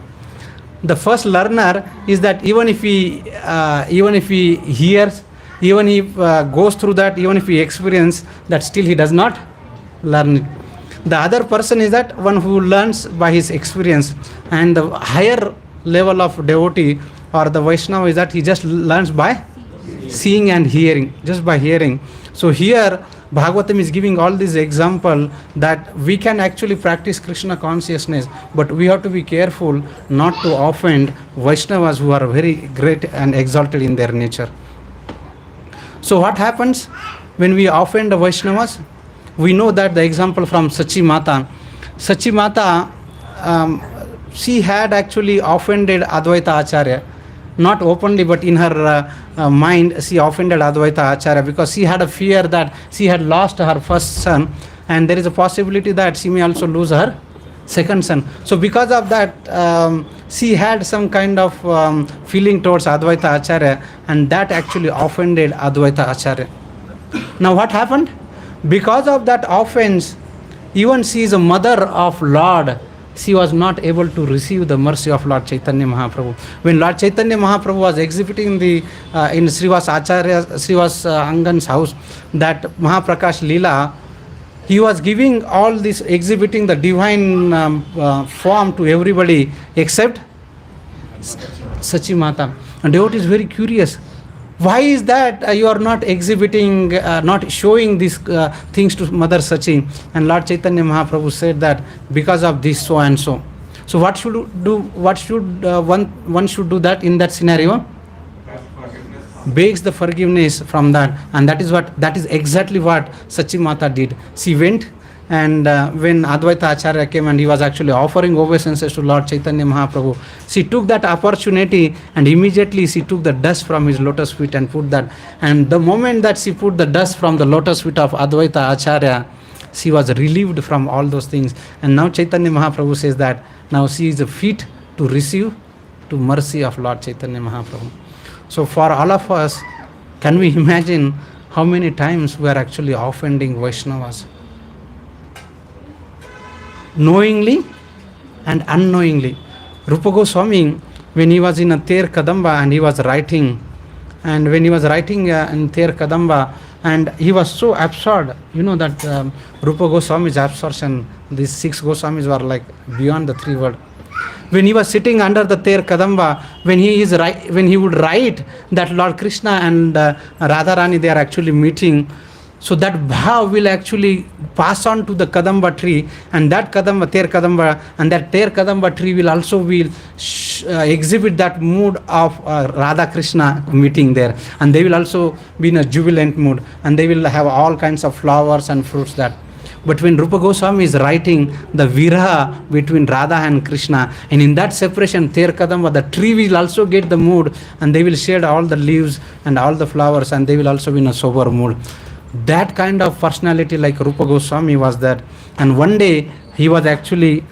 The first learner is that even if he hears, even if goes through that, even if he experiences that, still he does not learn it. The other person is that one who learns by his experience, and the higher level of devotee or the Vaishnava is that he just learns by seeing and hearing, just by hearing. So here Bhagavatam is giving all these example that we can actually practice Krishna consciousness, but we have to be careful not to offend Vaishnavas who are very great and exalted in their nature. So what happens when we offend the Vaishnavas? We know that the example from Sachi Mata. Sachi Mata, she had actually offended Advaita Acharya. Not openly, but in her mind, she offended Advaita Acharya because she had a fear that she had lost her first son and there is a possibility that she may also lose her second son. So because of that, she had some kind of feeling towards Advaita Acharya, and that actually offended Advaita Acharya. Now what happened? Because of that offense, even she is a mother of Lord, she was not able to receive the mercy of Lord Chaitanya Mahaprabhu. When Lord Chaitanya Mahaprabhu was exhibiting in Srivas Angan's house, that Mahaprakash Leela, he was giving all this, exhibiting the divine form to everybody except Sachi Mata. And devotee is very curious. Why is that you are not exhibiting, not showing these things to Mother Sachi? And Lord Chaitanya Mahaprabhu said that because of this so and so. So what should do? What should one should do that in that scenario? Begs the forgiveness from that, and that is exactly what Sachi Mata did. She went, and when Advaita Acharya came and he was actually offering obeisances to Lord Chaitanya Mahaprabhu, she took that opportunity and immediately she took the dust from his lotus feet and put that. And the moment that she put the dust from the lotus feet of Advaita Acharya, she was relieved from all those things. And now Chaitanya Mahaprabhu says that now she is fit to receive to mercy of Lord Chaitanya Mahaprabhu. So for all of us, can we imagine how many times we are actually offending Vaishnavas? Knowingly and unknowingly. Rupa Goswami, when he was in a Ter Kadamba and he was writing, and when he was writing in Ter Kadamba, and he was so absorbed, you know that Rupa Goswami's absorption, these 6 Goswamis were like beyond the 3 words. When he was sitting under the Ter Kadamba, when he would write that Lord Krishna and Radharani, they are actually meeting, so that bhav will actually pass on to the Kadamba tree, and that Kadamba, Ter Kadamba, and that Ter Kadamba tree will also exhibit that mood of Radha Krishna meeting there, and they will also be in a jubilant mood, and they will have all kinds of flowers and fruits that. But when Rupa Goswami is writing the viraha between Radha and Krishna, and in that separation, Ter Kadamba, the tree will also get the mood, and they will shed all the leaves and all the flowers, and they will also be in a sober mood. That kind of personality like Rupa Goswami was there. And one day he was actually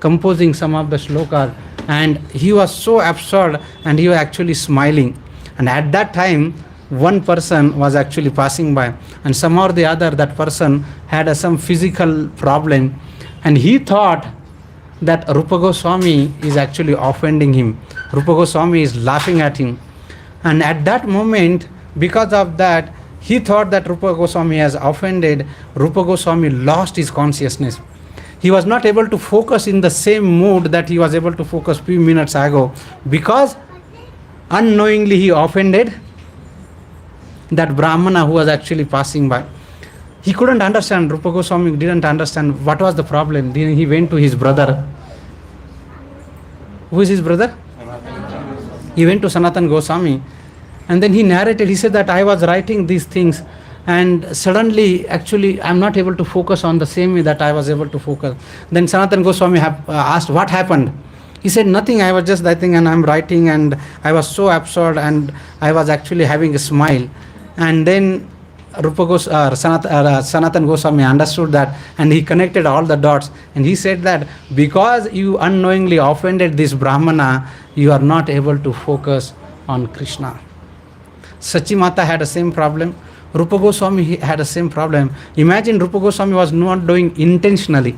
composing some of the shlokas, and he was so absorbed and he was actually smiling. And at that time, one person was actually passing by, and somehow or the other that person had some physical problem, and he thought that Rupa Goswami is actually offending him. Rupa Goswami is laughing at him. And at that moment, because of that, he thought that Rupa Goswami has offended. Rupa Goswami lost his consciousness. He was not able to focus in the same mood that he was able to focus few minutes ago, because unknowingly he offended that Brahmana who was actually passing by. He couldn't understand. Rupa Goswami didn't understand what was the problem. Then he went to his brother. Who is his brother? He went to Sanatan Goswami, and then he narrated. He said that I was writing these things, and suddenly actually I'm not able to focus on the same way that I was able to focus. Then Sanatan Goswami asked what happened. He said nothing, I was just writing and I'm writing, and I was so absorbed and I was actually having a smile. And then Sanatan Goswami understood that, and he connected all the dots, and he said that because you unknowingly offended this Brahmana, you are not able to focus on Krishna. Sachi Mata had the same problem. Rupa Goswami had the same problem. Imagine Rupa Goswami was not doing intentionally.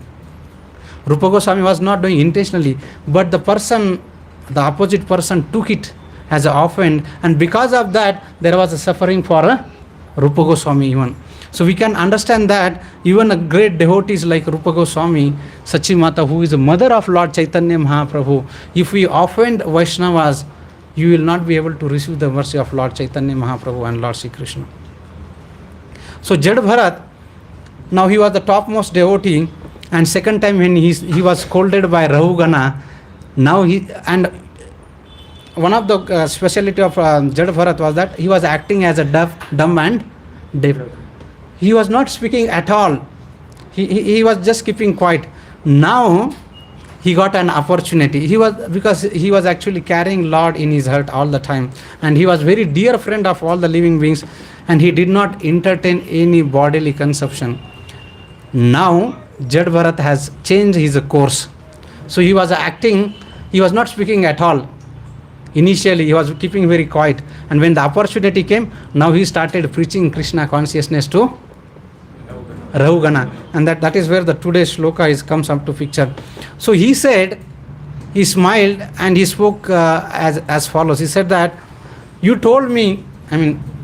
Rupa Goswami was not doing intentionally, but the opposite person took it as an offense, and because of that, there was a suffering for Rupa Goswami even. So we can understand that even a great devotees like Rupa Goswami, Sachi Mata, who is the mother of Lord Chaitanya Mahaprabhu, if we offend Vaishnavas, you will not be able to receive the mercy of Lord Chaitanya Mahaprabhu and Lord Sri Krishna. So Jad Bharat, now he was the topmost devotee, and second time when he was scolded by Rahugana, now and one of the speciality of Jad Bharat was that he was acting as a dumb and deaf. He was not speaking at all. He was just keeping quiet. Now he got an opportunity. Because he was actually carrying Lord in his heart all the time, and he was very dear friend of all the living beings, and he did not entertain any bodily consumption. Now Jad Bharat has changed his course. So he was acting, he was not speaking at all. Initially he was keeping very quiet, and when the opportunity came, now he started preaching Krishna consciousness to Rahugana, and that is where the today's shloka comes up to picture. So he said, he smiled and he spoke as follows. He said that you told me,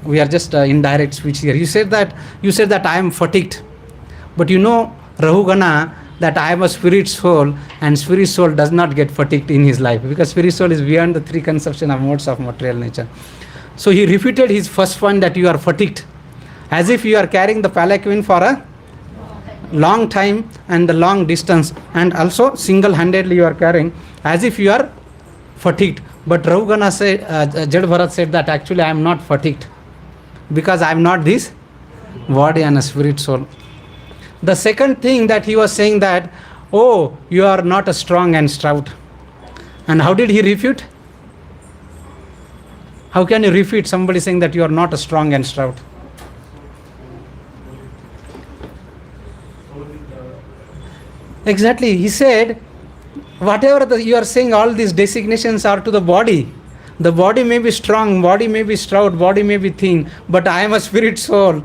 we are just indirect speech here. You said that I am fatigued, but you know, Rahugana, that I am a spirit soul, and spirit soul does not get fatigued in his life, because spirit soul is beyond the three conception of modes of material nature. So he repeated his first one, that you are fatigued, as if you are carrying the palanquin for a long time and the long distance, and also single-handedly you are carrying, as if you are fatigued. But Rahugana said, Jad Bharat said that actually I am not fatigued, because I am not this body and a spirit soul. The second thing that he was saying that, oh, you are not a strong and stout. And how did he refute? How can you refute somebody saying that you are not a strong and stout? Exactly. He said, whatever you are saying, all these designations are to the body. The body may be strong, body may be stout, body may be thin, but I am a spirit soul.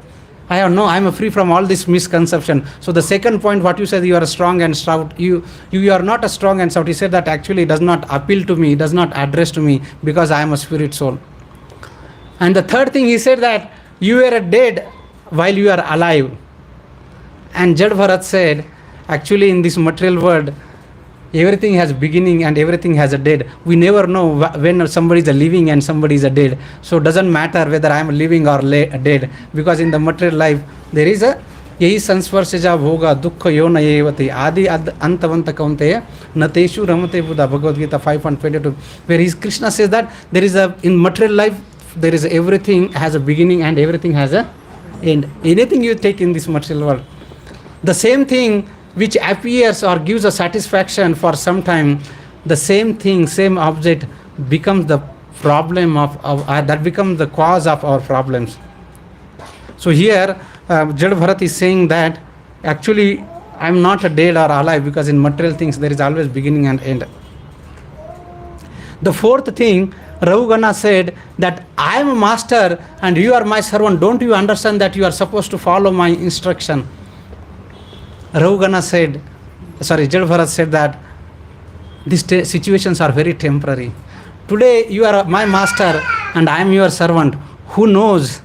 I am free from all this misconception. So the second point, what you said, you are strong and stout, you are not a strong and stout. He said that actually does not appeal to me, does not address to me, because I am a spirit soul. And the third thing, he said that you were dead while you are alive. And Jad Bharat said, actually in this material world, everything has beginning and everything has a dead. We never know when somebody is a living and somebody is a dead. So it doesn't matter whether I am living or dead, because in the material life there is a yahi sansparsaja bhoga dukkha yona yevati adi antavanta kaunteya nateshu ramate buddha, Bhagavad Gita 5.22, where Krishna says that there is in material life there is everything has a beginning and everything has a end. Anything you take in this material world, the same thing which appears or gives a satisfaction for some time, the same thing, same object becomes the problem that becomes the cause of our problems. So here Jad Bharat is saying that actually I am not a dead or alive, because in material things there is always beginning and end. The fourth thing, Rahugana said that I am a master and you are my servant. Don't you understand that you are supposed to follow my instruction? Jad Bharat said that These situations are very temporary. Today you are my master and I am your servant. Who knows?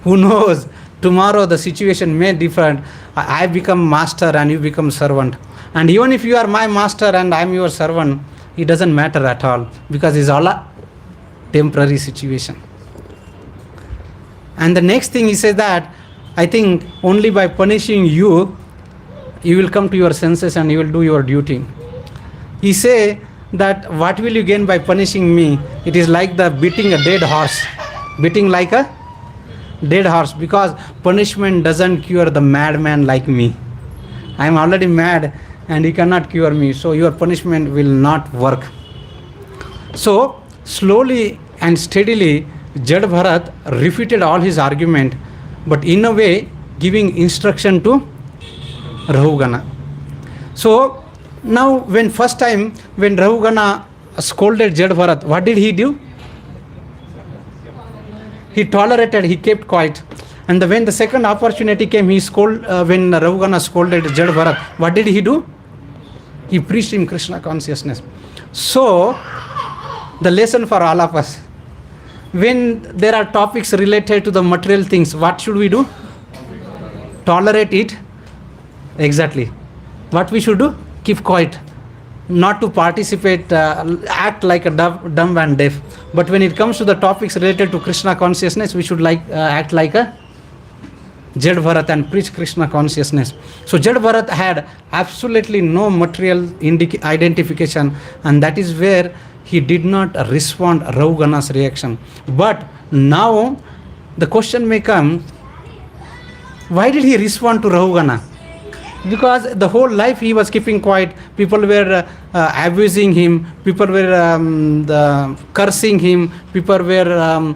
Who knows? Tomorrow the situation may differ. I become master and you become servant. And even if you are my master and I am your servant, it doesn't matter at all, because it's all a temporary situation. And the next thing he says that, I think only by punishing you, you will come to your senses and you will do your duty. He say that what will you gain by punishing me? It is like the beating a dead horse. Beating like a dead horse, because punishment doesn't cure the madman like me. I am already mad and you cannot cure me, so your punishment will not work. So slowly and steadily Jad Bharat refuted all his argument, but in a way giving instruction to Rahugana. So now when first time when Rahugana scolded Jad Bharat, what did he do? He tolerated, he kept quiet. And when the second opportunity came, when Rahugana scolded Jad Bharat, what did he do? He preached in Krishna consciousness. So the lesson for all of us, when there are topics related to the material things, what should we do? Tolerate it. Exactly. What we should do? Keep quiet. Not to participate, act like a dumb and deaf. But when it comes to the topics related to Krishna consciousness, we should act like a Jad Bharat and preach Krishna consciousness. So Jad Bharat had absolutely no material identification, and that is where he did not respond Rahugana's reaction. But now the question may come, why did he respond to Rahugana? Because the whole life he was keeping quiet. People were abusing him. People were cursing him. People were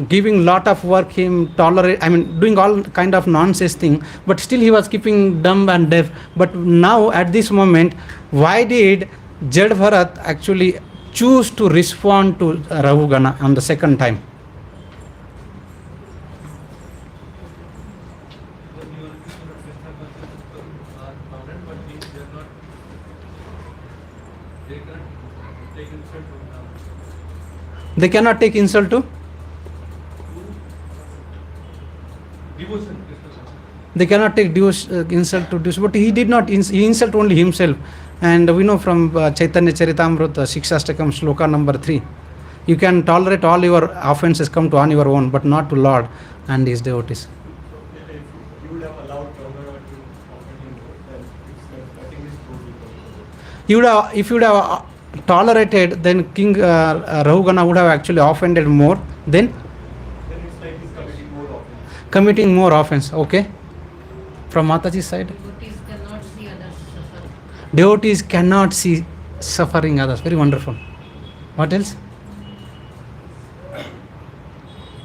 giving lot of work him, doing all kind of nonsense thing. But still he was keeping dumb and deaf. But now at this moment, why did Jad Bharat actually choose to respond to Rahugana on the second time? They cannot take insult to? They cannot take insult to devotion. But he did not, he insult only himself. And we know from Chaitanya Charitamrita, Shikshastakam, Shloka number 3. You can tolerate all your offenses come to on your own, but not to Lord and his devotees. If you would have allowed Rahugana to offend him, then I think this would be If you would have tolerated, then King Rahugana would have actually offended more. Then it's like he's committing more offense. Committing more offense. Okay. From Mataji's side. Devotees cannot see others suffer. Devotees cannot see suffering others. Very wonderful. What else?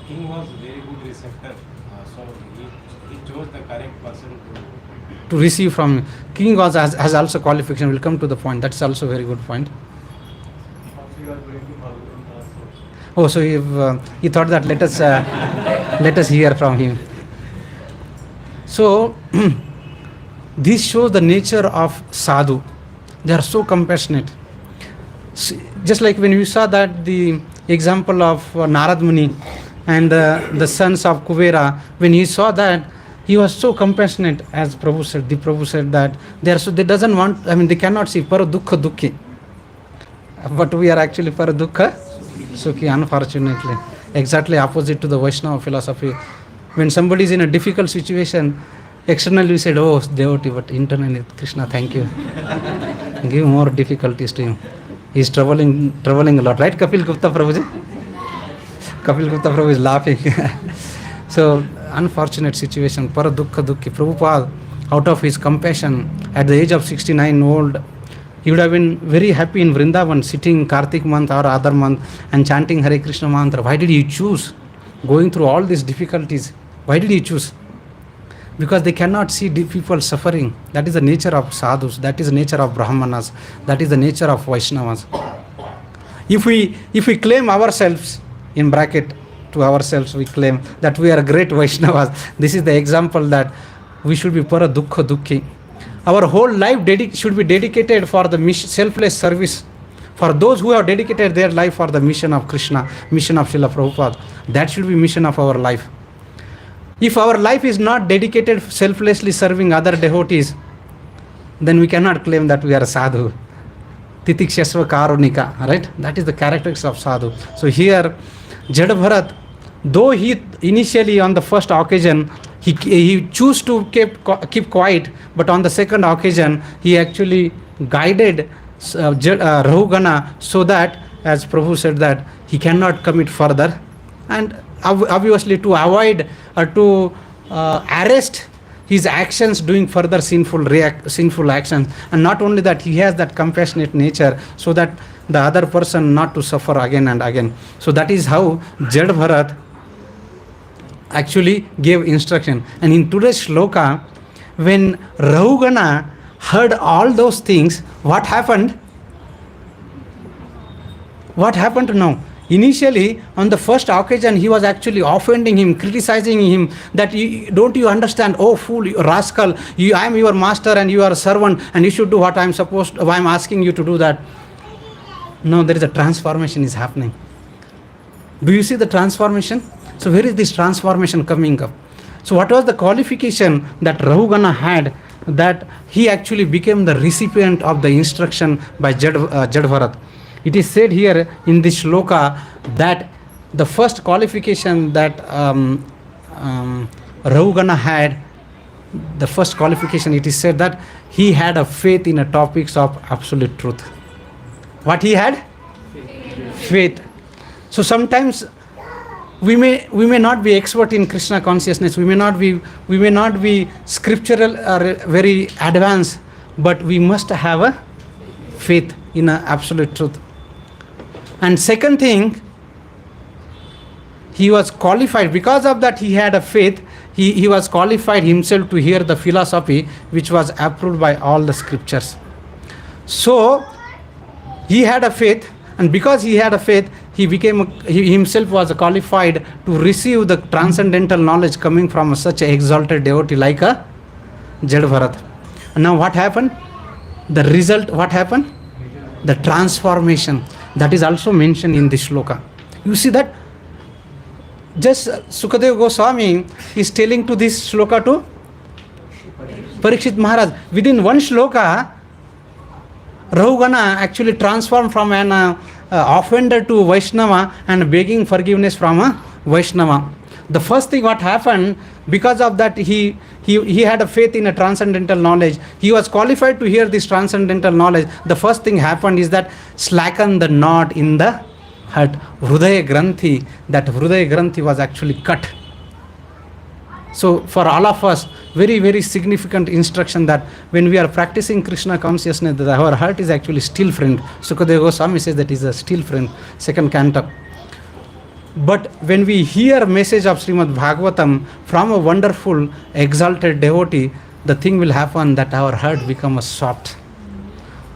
King was very good receptor, so he chose the correct person To receive from King has also qualification. We'll come to the point. That's also a very good point. Also, you are going to Bhagavatam. Oh, so he thought that let us hear from him. So this shows the nature of sadhu. They are so compassionate. Just like when we saw that the example of Narad Muni and the sons of Kuvera, when he saw that, he was so compassionate, as Prabhu said. The Prabhu said that they doesn't want. They cannot see para dukkha dukhi, but we are actually para dukkha sukhi. Unfortunately, exactly opposite to the Vaishnava philosophy. When somebody is in a difficult situation, externally we said, "Oh, devotee," but internally, Krishna, thank you. Give more difficulties to him. He's traveling a lot, right? Kapil Gupta Prabhuji. Kapil Gupta Prabhu is laughing. So, unfortunate situation. Para dukkha dukhi. Prabhupada, out of his compassion, at the age of 69 old, he would have been very happy in Vrindavan, sitting Kartik month or other month and chanting Hare Krishna mantra. Why did he choose? Going through all these difficulties. Why did he choose? Because they cannot see people suffering. That is the nature of sadhus. That is the nature of Brahmanas. That is the nature of Vaishnavas. If we claim ourselves, in bracket, to ourselves we claim that we are great Vaishnavas. This is the example that we should be para dukkha dukhi. Our whole life should be dedicated for the selfless service. For those who have dedicated their life for the mission of Krishna, mission of Srila Prabhupada, that should be mission of our life. If our life is not dedicated selflessly serving other devotees, then we cannot claim that we are a sadhu. Titikshasva karunika, right? That is the characteristics of sadhu. So here, Jada Bharat, though he initially on the first occasion, he chose to keep quiet, but on the second occasion, he actually guided Rahugana so that, as Prabhu said, that he cannot commit further, and obviously to avoid or to arrest his actions doing further sinful actions. And not only that, he has that compassionate nature so that the other person not to suffer again and again. So that is how Jad Bharat actually gave instruction. And in today's shloka, when Rahugana heard all those things, what happened? What happened now? Initially, on the first occasion, he was actually offending him, criticizing him, that don't you understand, oh fool, you rascal, I am your master and you are a servant and you should do what I am asking you to do that. No, there is a transformation is happening. Do you see the transformation? So where is this transformation coming up? So what was the qualification that Rahugana had, that he actually became the recipient of the instruction by Jad Bharat? It is said here in this shloka that the first qualification that Rahugana had, the first qualification, it is said that he had a faith in the topics of absolute truth. What he had? Faith. So sometimes we may not be expert in Krishna consciousness, we may not be scriptural or very advanced, but we must have a faith in a absolute truth. And second thing, he was qualified. Because of that, he had a faith. He was qualified himself to hear the philosophy which was approved by all the scriptures. So he had a faith, and because he had a faith, he himself was qualified to receive the transcendental knowledge coming from such an exalted devotee like a Jad Bharat. And now what happened? The result, what happened? The transformation. That is also mentioned in this shloka. You see that? Just Sukadeva Goswami is telling to this shloka to Parikshit Maharaj. Within one shloka, Rahugana actually transformed from an offender to Vaishnava and begging forgiveness from a Vaishnava. The first thing what happened, because of that he had a faith in a transcendental knowledge. He was qualified to hear this transcendental knowledge. The first thing happened is that slacken the knot in the heart. Hrudaya Granthi, that Hrudaya Granthi was actually cut. So for all of us, very, very significant instruction that when we are practicing Krishna consciousness, that our heart is actually still friend. Sukadeva Goswami says that is a still friend, second canto. But when we hear message of Srimad Bhagavatam from a wonderful, exalted devotee, the thing will happen that our heart becomes soft.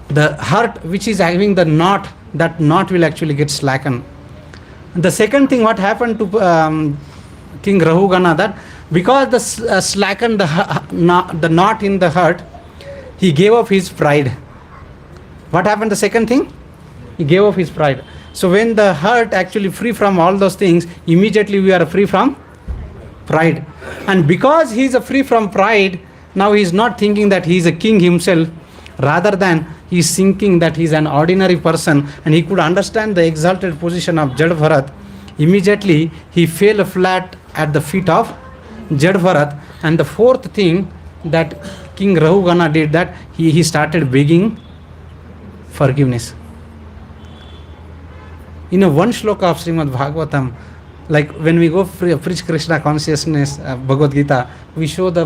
The heart which is having the knot, that knot will actually get slackened. The second thing what happened to King Rahugana, that because the slackened the knot in the heart, he gave up his pride. What happened the second thing? He gave up his pride. So when the heart actually free from all those things, immediately we are free from pride. And because he is free from pride, now he is not thinking that he is a king himself, rather than he is thinking that he is an ordinary person, and he could understand the exalted position of Jad Bharat. Immediately he fell flat at the feet of Jad Bharat. And the fourth thing that King Rahugana did, that he started begging forgiveness. In a one shloka of Srimad Bhagavatam, like when we go preach Krishna consciousness, Bhagavad Gita, we show the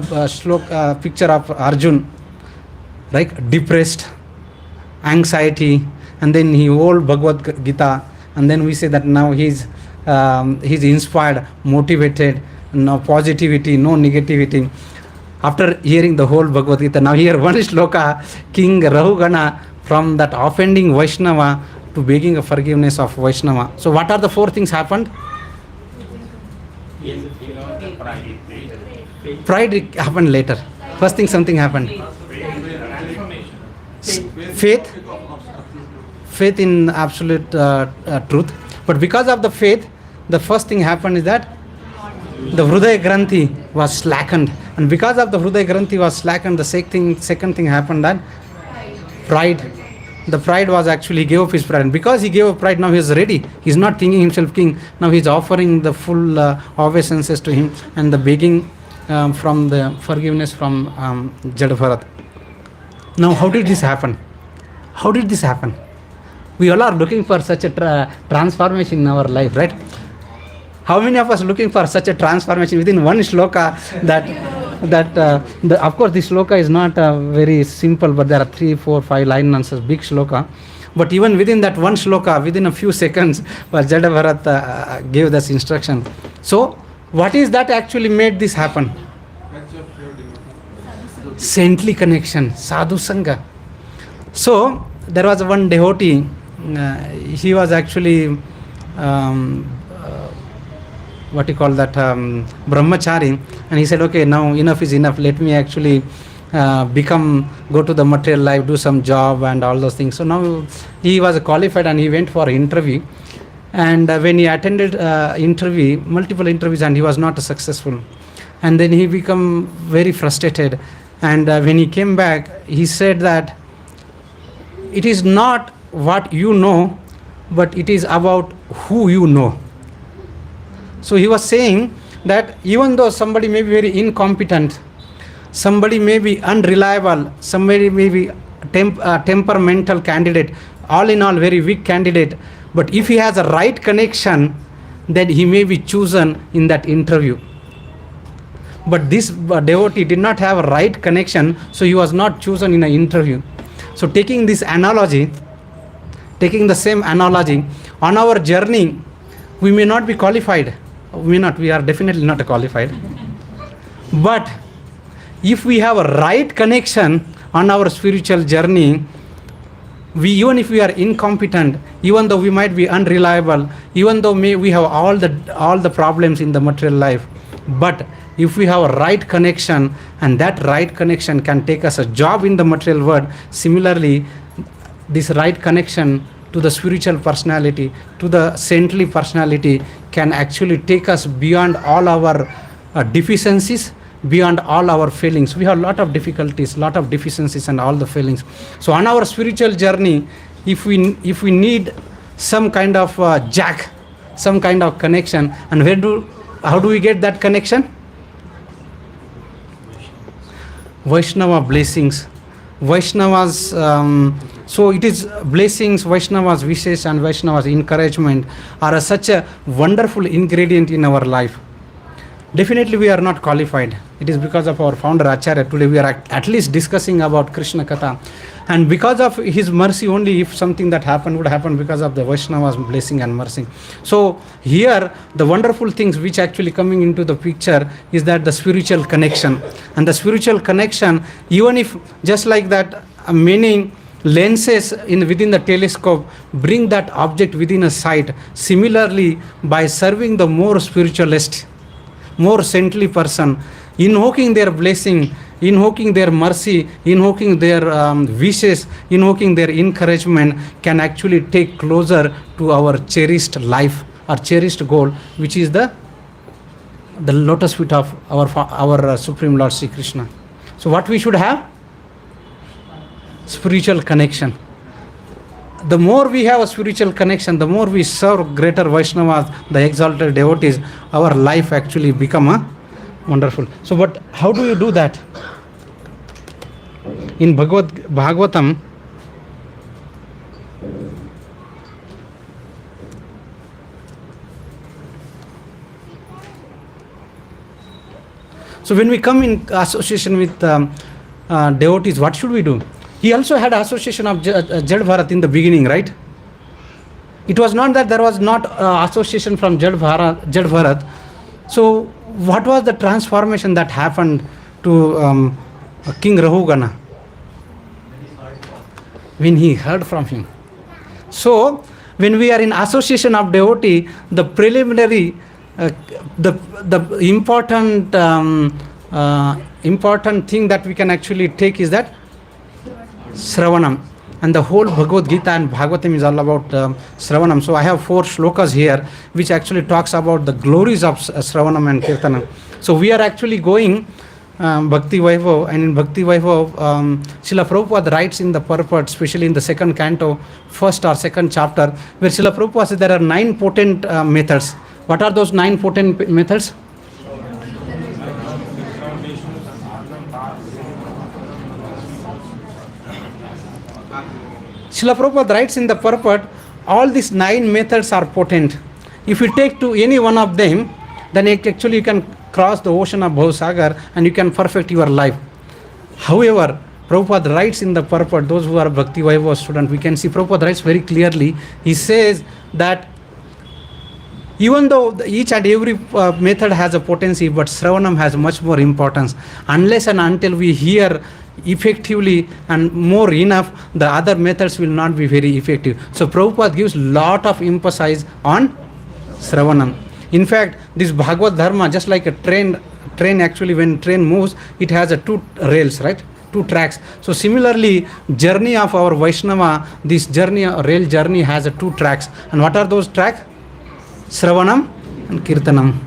picture of Arjun, like depressed, anxiety, and then he hold Bhagavad Gita, and then we say that now he's inspired, motivated, no positivity, no negativity. After hearing the whole Bhagavad Gita, now here one shloka, King Rahugana, from that offending Vaishnava to begging a forgiveness of Vaishnava. So what are the four things happened? Pride happened later. First thing something happened. faith, faith in absolute truth. But because of the faith, the first thing happened is that the Hrudaya Granthi was slackened. And because of the Hrudaya Granthi was slackened, the second thing happened that pride. The pride was actually, he gave up his pride. And because he gave up pride, now he is ready. He is not thinking himself king. Now he is offering the full obeisances to him and the begging from the forgiveness from Jadabharat. Now how did this happen? How did this happen? We all are looking for such a transformation in our life, right? How many of us looking for such a transformation within one shloka? Of course, this shloka is not very simple, but there are 3, 4, 5 line answers, big shloka. But even within that one shloka, within a few seconds, Jadabharat gave this instruction. So, what is that actually made this happen? Saintly connection, sadhu sangha. So, there was one devotee, he was actually brahmachari, and he said, okay, now enough is enough, let me actually go to the material life, do some job and all those things. So now he was qualified and he went for an interview, and when he attended multiple interviews, and he was not successful, and then he became very frustrated, and when he came back, he said that it is not what you know, but it is about who you know. So he was saying that even though somebody may be very incompetent, somebody may be unreliable, somebody may be temperamental candidate, all in all very weak candidate, but if he has a right connection, then he may be chosen in that interview. But this devotee did not have a right connection, so he was not chosen in an interview. So taking the same analogy, on our journey, we may not be qualified. We are definitely not qualified. But if we have a right connection on our spiritual journey, even if we are incompetent, even though we might be unreliable, even though we have all the problems in the material life, but if we have a right connection, and that right connection can take us a job in the material world, similarly, this right connection to the spiritual personality, to the saintly personality, can actually take us beyond all our deficiencies, beyond all our failings. We have a lot of difficulties, lot of deficiencies and all the failings. So on our spiritual journey, if we need some kind of jack, some kind of connection, and how do we get that connection? Vaishnava blessings. Vaishnavas, so it is blessings, Vaishnavas wishes and Vaishnavas encouragement are such a wonderful ingredient in our life. Definitely we are not qualified. It is because of our founder Acharya. Today we are at least discussing about Krishna Katha. And because of his mercy only, if something that happened would happen because of the Vaishnava's blessing and mercy. So here the wonderful things which actually coming into the picture is that the spiritual connection. And the spiritual connection, even if just like that many lenses within the telescope bring that object within a sight, similarly by serving the more spiritualist, more saintly person, invoking their blessing, invoking their mercy, invoking their wishes, invoking their encouragement, can actually take closer to our cherished life, our cherished goal, which is the lotus feet of our Supreme Lord Sri Krishna. So what we should have? Spiritual connection. The more we have a spiritual connection, the more we serve greater Vaishnavas, the exalted devotees, our life actually become wonderful. So, but how do you do that? In Bhagavatam, so when we come in association with devotees, what should we do? He also had association of Jad Bharat in the beginning, right? It was not that there was not association from Jad Bharat. So what was the transformation that happened to King Rahugana when he heard from him? So when we are in association of devotee, the preliminary, the important thing that we can actually take is that Sravanam. And the whole Bhagavad Gita and Bhagavatam is all about Sravanam. So I have 4 shlokas here which actually talks about the glories of Sravanam and Kirtanam. So we are actually going Bhakti Vaibhav, and in Bhakti Vaibhav, Srila Prabhupada writes in the purport, especially in the second canto, first or second chapter, where Srila Prabhupada says there are 9 potent methods. What are those 9 potent methods? Srila Prabhupada writes in the purport, all these 9 methods are potent. If you take to any one of them, then actually you can cross the ocean of Bhavasagar and you can perfect your life. However, Prabhupada writes in the purport, those who are Bhakti Vaibhava students, we can see Prabhupada writes very clearly. He says that even though each and every method has a potency, but Sravanam has much more importance. Unless and until we hear effectively and more enough, the other methods will not be very effective. So Prabhupada gives lot of emphasis on Sravanam. In fact, this Bhagavad Dharma, just like a train actually, when train moves, it has a 2 rails, right? 2 tracks. So similarly, journey of our Vaishnava, this journey, rail journey has a 2 tracks. And what are those tracks? Sravanam and Kirtanam.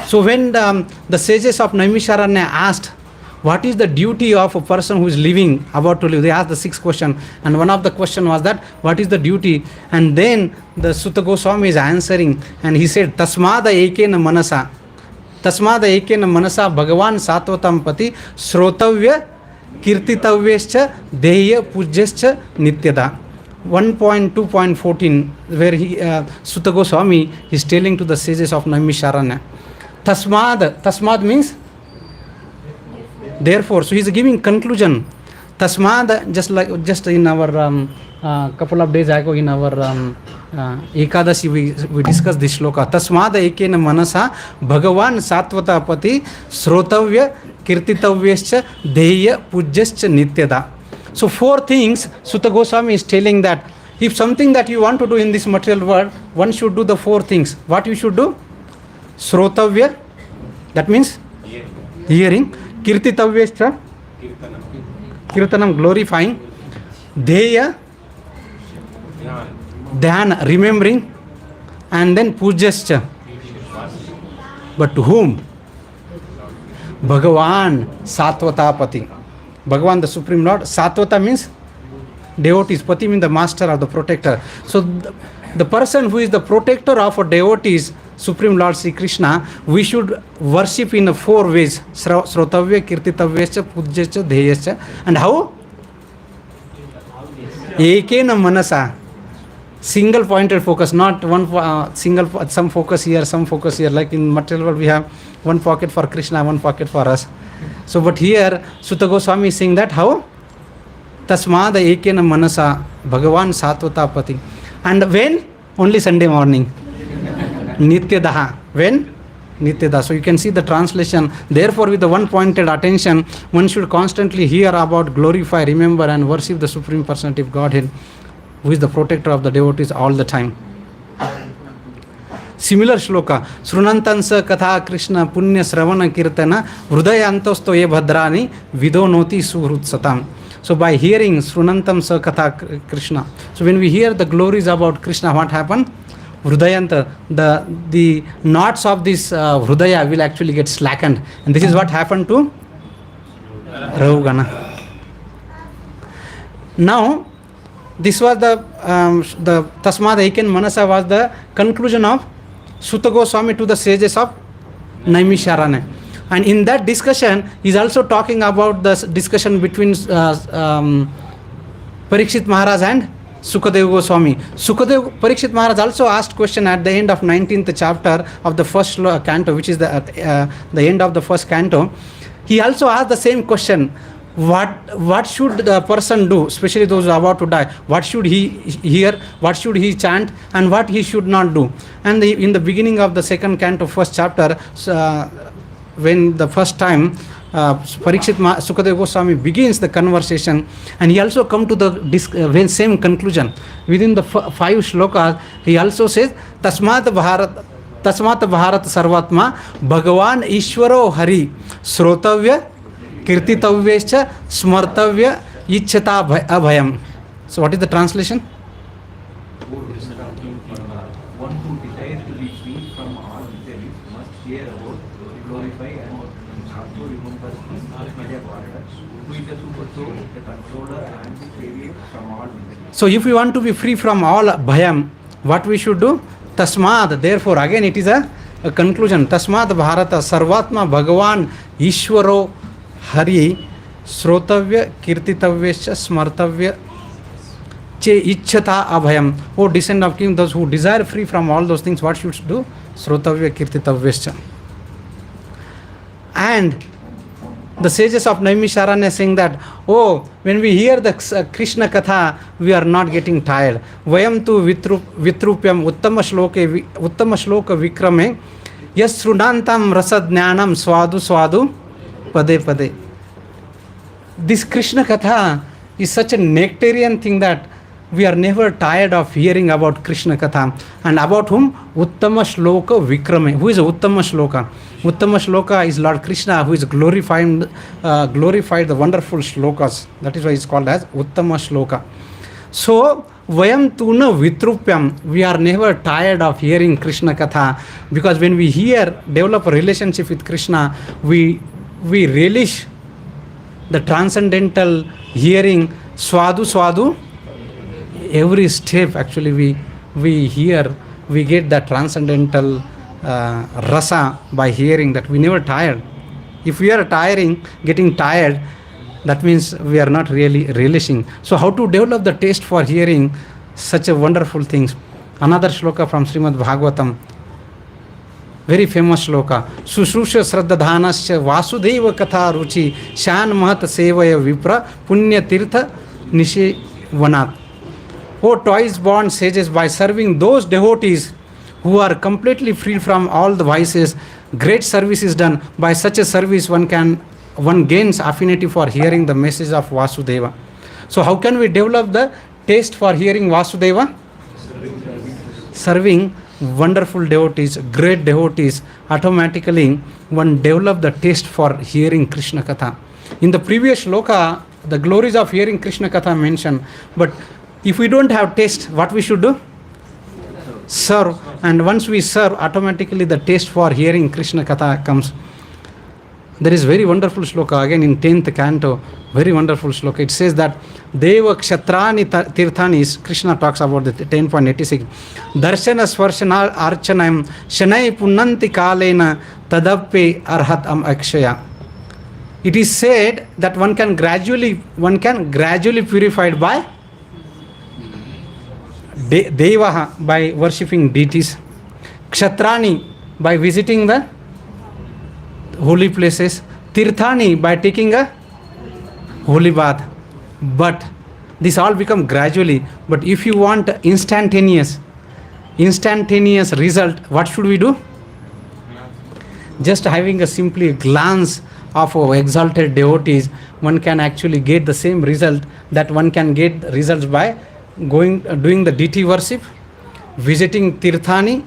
So when the sages of Naimisharanya asked, what is the duty of a person who is living, about to live? They asked the 6th question, and one of the question was that, what is the duty? And then the Sutta Goswami is answering, and he said, Tasmada ekena manasa. Tasmada ekena manasa Bhagavan Satvatam Pati Srotavya Kirtitavyascha Deya Pujyascha Nityada. 1.2.14, where Sutta Goswami is telling to the sages of Naimisharanya. Tasmad means therefore. So he is giving conclusion. Tasmad, just in our couple of days ago in our Ekadashi we discussed this shloka. Tasmad ekena manasa Bhagavan Satvata Pati Srotavya Kirtitavyascha Deya Pujyascha Nityada. So 4 things Sutta Goswami is telling that if something that you want to do in this material world, one should do the 4 things. What you should do? Srotavya, that means hearing. Kirtitavyascha, Kirtanam, glorifying. Deya, Dhyana, remembering. And then Pujyascha. But to whom? Bhagavan Satvata Pati. Bhagavan, the Supreme Lord. Satvata means devotees. Pati means the master or the protector. So the person who is the protector of our devotees, Supreme Lord Sri Krishna, we should worship in 4 ways. Srotavya, Kirtitavyascha, Pujyascha, Dheyascha. And how? Ekena manasa. Single pointed focus, not one single, some focus here, some focus here. Like in material world we have one pocket for Krishna, one pocket for us. So but here Sutta Goswami is saying that how? Tasmada ekena manasa Bhagavan Satvata Pati. And when? Only Sunday morning. Nityadaha. When? Nityada. So you can see the translation. Therefore, with the one pointed attention, one should constantly hear about, glorify, remember and worship the Supreme Personality of Godhead, who is the protector of the devotees all the time. Similar shloka. Srunantansa katha Krishna punya sravana kirtana hrudayantosto ye bhadrani vidonoti suhrutsatam. So by hearing Srunantam sa katha Krishna. So when we hear the glories about Krishna, what happened? Hrudayanta, the knots of this Hrudaya will actually get slackened. And this is what happened to Rahugana. Now, this was the Tasmad Eiken Manasa was the conclusion of Sutta Goswami to the sages of Naimisharanya. And in that discussion, he is also talking about the discussion between Parikshit Maharaj and Sukadeva Goswami. Parikshit Maharaj also asked question at the end of 19th chapter of the first canto, which is the end of the first canto. He also asked the same question. What should the person do, especially those who are about to die? What should he hear? What should he chant? And what he should not do? And in the beginning of the second canto, first chapter, when the first time Sukadeva Goswami begins the conversation, and he also come to the same conclusion. Within the 5 shlokas, he also says, Tasmat Bharat Sarvatma Bhagavan Ishwaro Hari Srotavya Kirtitavyascha Smartavya Ichchata abhayam. So what is the translation? One who desires to be free from all miseries must hear about, glorify, and also remember the Media Partner, who is the super soul, the controller, and the savior from all miseries. So if we want to be free from all bhayam, what we should do? Tasmad, therefore, again it is a conclusion. Tasmad Bharata Sarvatma Bhagavan Ishwaro Hari Srotavya Kirtitavya Smartavya Che Ichchata Abhayam. O descendant of king, those who desire free from all those things, what should do? Srotavya Kirtitavya. And the sages of Naimisharanya saying that, oh, when we hear the Krishna Katha, we are not getting tired. Vayam tu vitrupyam uttama shloka vikrame yas srunantam rasadnyanam swadu swadu pade pade. This Krishna Katha is such a nectarian thing that we are never tired of hearing about Krishna Katha. And about whom? Uttama shloka vikrame. Who is Uttama shloka? Uttama shloka is Lord Krishna, who is glorified the wonderful shlokas. That is why it's called as Uttama shloka. So, Vayam tuna vitrupyam, we are never tired of hearing Krishna Katha, because when we develop a relationship with Krishna, we relish the transcendental hearing, swadu swadu. Every step actually we hear, we get that transcendental rasa by hearing that. We never tired. If we are getting tired, that means we are not really relishing. So how to develop the taste for hearing such a wonderful things? Another shloka from Srimad Bhagavatam, very famous shloka. Sushrusha Sraddhadhanascha Vasudeva Katha Ruchi Shan Mahat Sevaya Vipra Punya Tirtha Nishi Vanat. O twice born sages, by serving those devotees who are completely free from all the vices, great service is done. By such a service one gains affinity for hearing the message of Vasudeva. So how can we develop the taste for hearing Vasudeva? Serving wonderful devotees, great devotees, automatically one develop the taste for hearing Krishna Katha. In the previous shloka, the glories of hearing Krishna Katha mentioned, but if we don't have taste, what we should do? Serve. And once we serve, automatically the taste for hearing Krishna Katha comes. There is very wonderful shloka, again in 10th canto, very wonderful shloka. It says that Deva Kshatrani Tirthani, Krishna talks about the 10.86. Darshana Swarshana Archanam Shanai Punanti Kalena Tadappe Arhatam Akshaya. It is said that one can gradually purified by Devaha, by worshipping deities, Kshatrani, by visiting the holy places, Tirthani, by taking a holy bath. But this all become gradually. But if you want instantaneous result, what should we do? Just having a simply glance of our exalted devotees, one can actually get the same result that one can get results by doing the deity worship, visiting Tirthani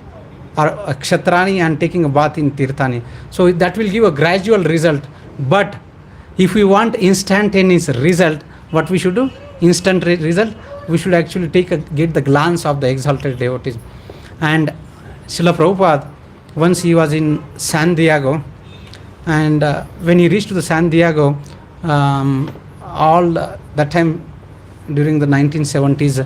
or Kshatrani and taking a bath in Tirthani. So that will give a gradual result. But if we want instantaneous result, what we should do? Instant result, we should actually get the glance of the exalted devotees. And Srila Prabhupada, once he was in San Diego, and when he reached to the San Diego, that time during the 1970s,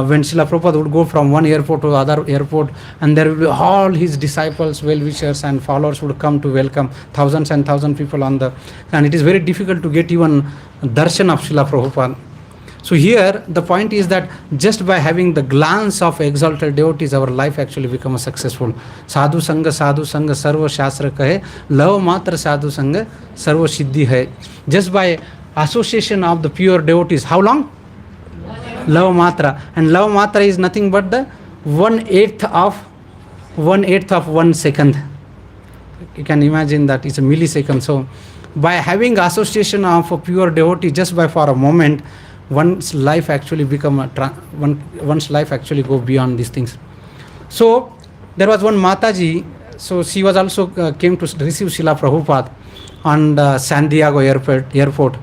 when Srila Prabhupada would go from one airport to other airport, and there will be all his disciples, well-wishers and followers would come to welcome, thousands and thousands of people and it is very difficult to get even darshan of Srila Prabhupada. So here the point is that just by having the glance of exalted devotees, our life actually becomes successful. Sadhu Sangha Sarva Shastra Kahe, Lava Matra Sadhu Sangha Sarva Siddhi Hai. Just by association of the pure devotees, how long? Lava Matra. And Lava Matra is nothing but the 1/8 of 1 second. You can imagine that it's a millisecond. So by having association of a pure devotee, just by for a moment, one's life actually one's life actually go beyond these things. So there was one Mataji, so she was also came to receive Srila Prabhupada on the San Diego airport,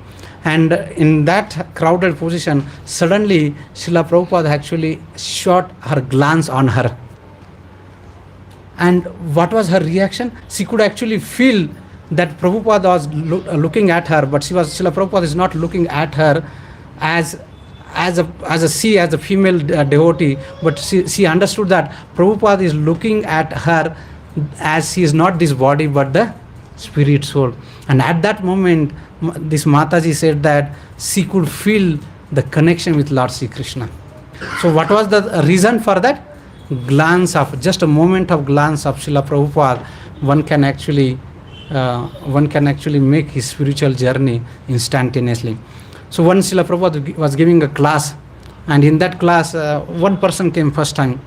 And in that crowded position, suddenly Srila Prabhupada actually shot her glance on her. And what was her reaction? She could actually feel that Prabhupada was looking at her, but Srila Prabhupada is not looking at her as a female devotee, but she understood that Prabhupada is looking at her as she is not this body but the spirit soul. And at that moment, this Mataji said that she could feel the connection with Lord Sri Krishna. So what was the reason for that? Just a moment of glance of Srila Prabhupada, one can actually make his spiritual journey instantaneously. So once Srila Prabhupada was giving a class, and in that class, one person came first time.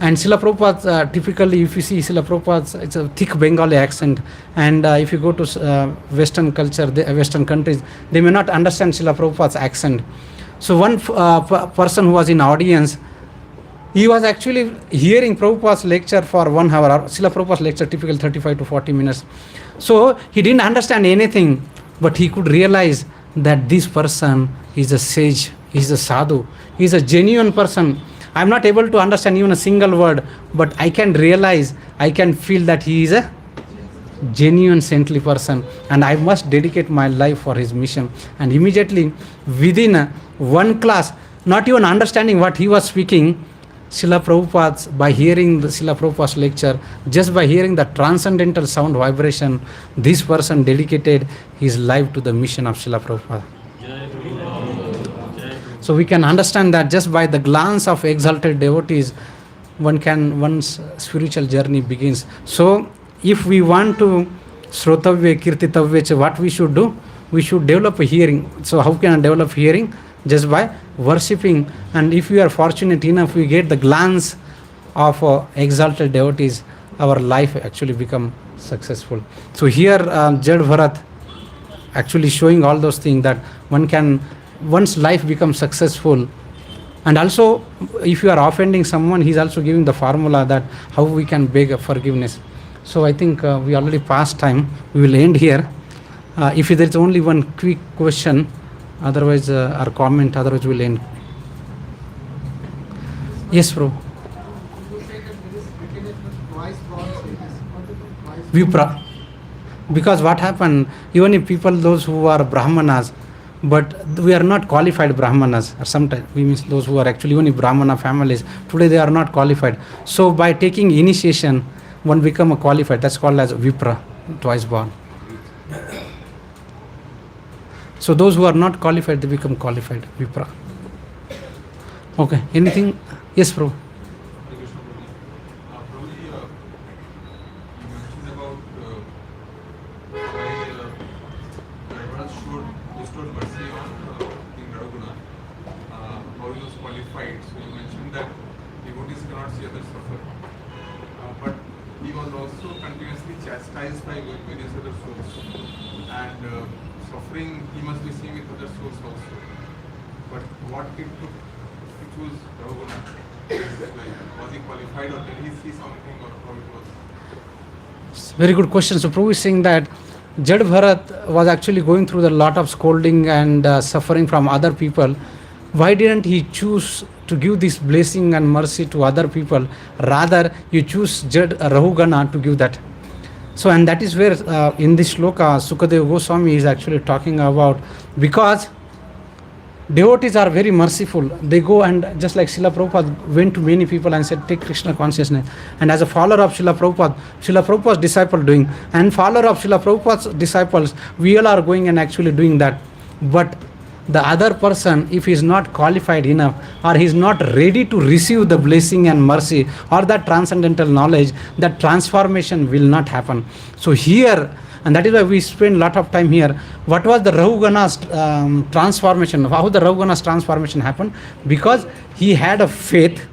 And Srila Prabhupada, typically, if you see Srila Prabhupada, it's a thick Bengali accent. And if you go to Western culture, Western countries, they may not understand Srila Prabhupada's accent. So one person who was in audience, he was actually hearing Prabhupada's lecture for 1 hour. Srila Prabhupada's lecture, typically 35 to 40 minutes. So he didn't understand anything, but he could realize that this person is a sage, he's a sadhu, he's a genuine person. I'm not able to understand even a single word, but I can realize, I can feel that he is a genuine saintly person, and I must dedicate my life for his mission. And immediately, within one class, not even understanding what he was speaking, Srila Prabhupada, by hearing the Srila Prabhupada's lecture, just by hearing the transcendental sound vibration, this person dedicated his life to the mission of Srila Prabhupada. So we can understand that just by the glance of exalted devotees, one's spiritual journey begins. So if we want to srotavya, kirtitavya, what we should do? We should develop a hearing. So how can I develop hearing? Just by worshipping. And if we are fortunate enough, we get the glance of exalted devotees, our life actually become successful. So here Jad Bharat actually showing all those things that one's life becomes successful. And also, if you are offending someone, he's also giving the formula that how we can beg forgiveness. So I think we already passed time. We will end here. If there is only one quick question, otherwise or comment, otherwise we'll end. Yes, bro. Vipra. Because what happened, even if people, those who are Brahmanas, but we are not qualified Brahmanas, or sometimes we mean those who are actually only Brahmana families, today they are not qualified. So by taking initiation, one become a qualified, that's called as Vipra, twice born. So those who are not qualified, they become qualified, Vipra. Okay, anything? Yes, bro. Prabhuji, you mentioned about why Raghunath bestowed mercy on King Raghunath, how he was qualified. So you mentioned that devotees cannot see others suffer. But he was also continuously chastised by various other souls. And suffering he must be seeing with other souls also. But what it took to choose Raghunath? Was he qualified, or did he see something, or how it was? Very good question. So Prabhu is saying that Jad Bharat was actually going through a lot of scolding and suffering from other people. Why didn't he choose to give this blessing and mercy to other people? Rather, you choose Jad Rahugana to give that. So, and that is where in this shloka, Sukadeva Goswami is actually talking about, because devotees are very merciful. They go and, just like Srila Prabhupada went to many people and said, take Krishna consciousness. And as a follower of Srila Prabhupada's disciple doing, and follower of Srila Prabhupada's disciples, we all are going and actually doing that. But the other person, if he is not qualified enough, or he is not ready to receive the blessing and mercy or that transcendental knowledge, that transformation will not happen. So here, and that is why we spend a lot of time here. What was the Rahugana's transformation? How the Rahugana's transformation happened? Because he had a faith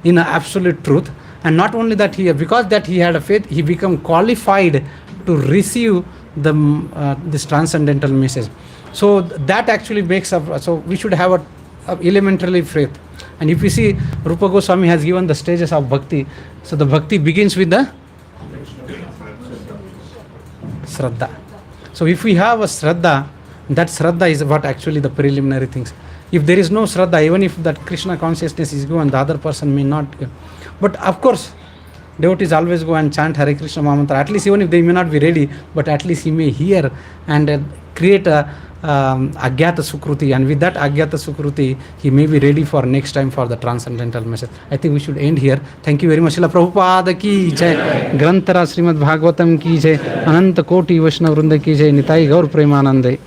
in absolute truth. And not only that, because that he had a faith, he became qualified to receive this transcendental message. So that actually makes up, so we should have a elementary faith. And if you see, Rupa Goswami has given the stages of bhakti. So the bhakti begins with the Shraddha. So if we have a Shraddha, That Shraddha is what actually the preliminary things. If there is no Shraddha, even if that Krishna consciousness is given, the other person may not go. But of course, devotees always go and chant Hare Krishna Mahamantra, at least even if they may not be ready, but at least he may hear and create a Agyata Sukruti, and with that Agyata Sukruti, he may be ready for next time for the transcendental message. I think we should end here. Thank you very much. Srila Prabhupada ki jai, Grantara Srimad Bhagavatam ki jai, Ananta Koti Vaishnava Vrinda ki jai, Nitai Gaur Premanande.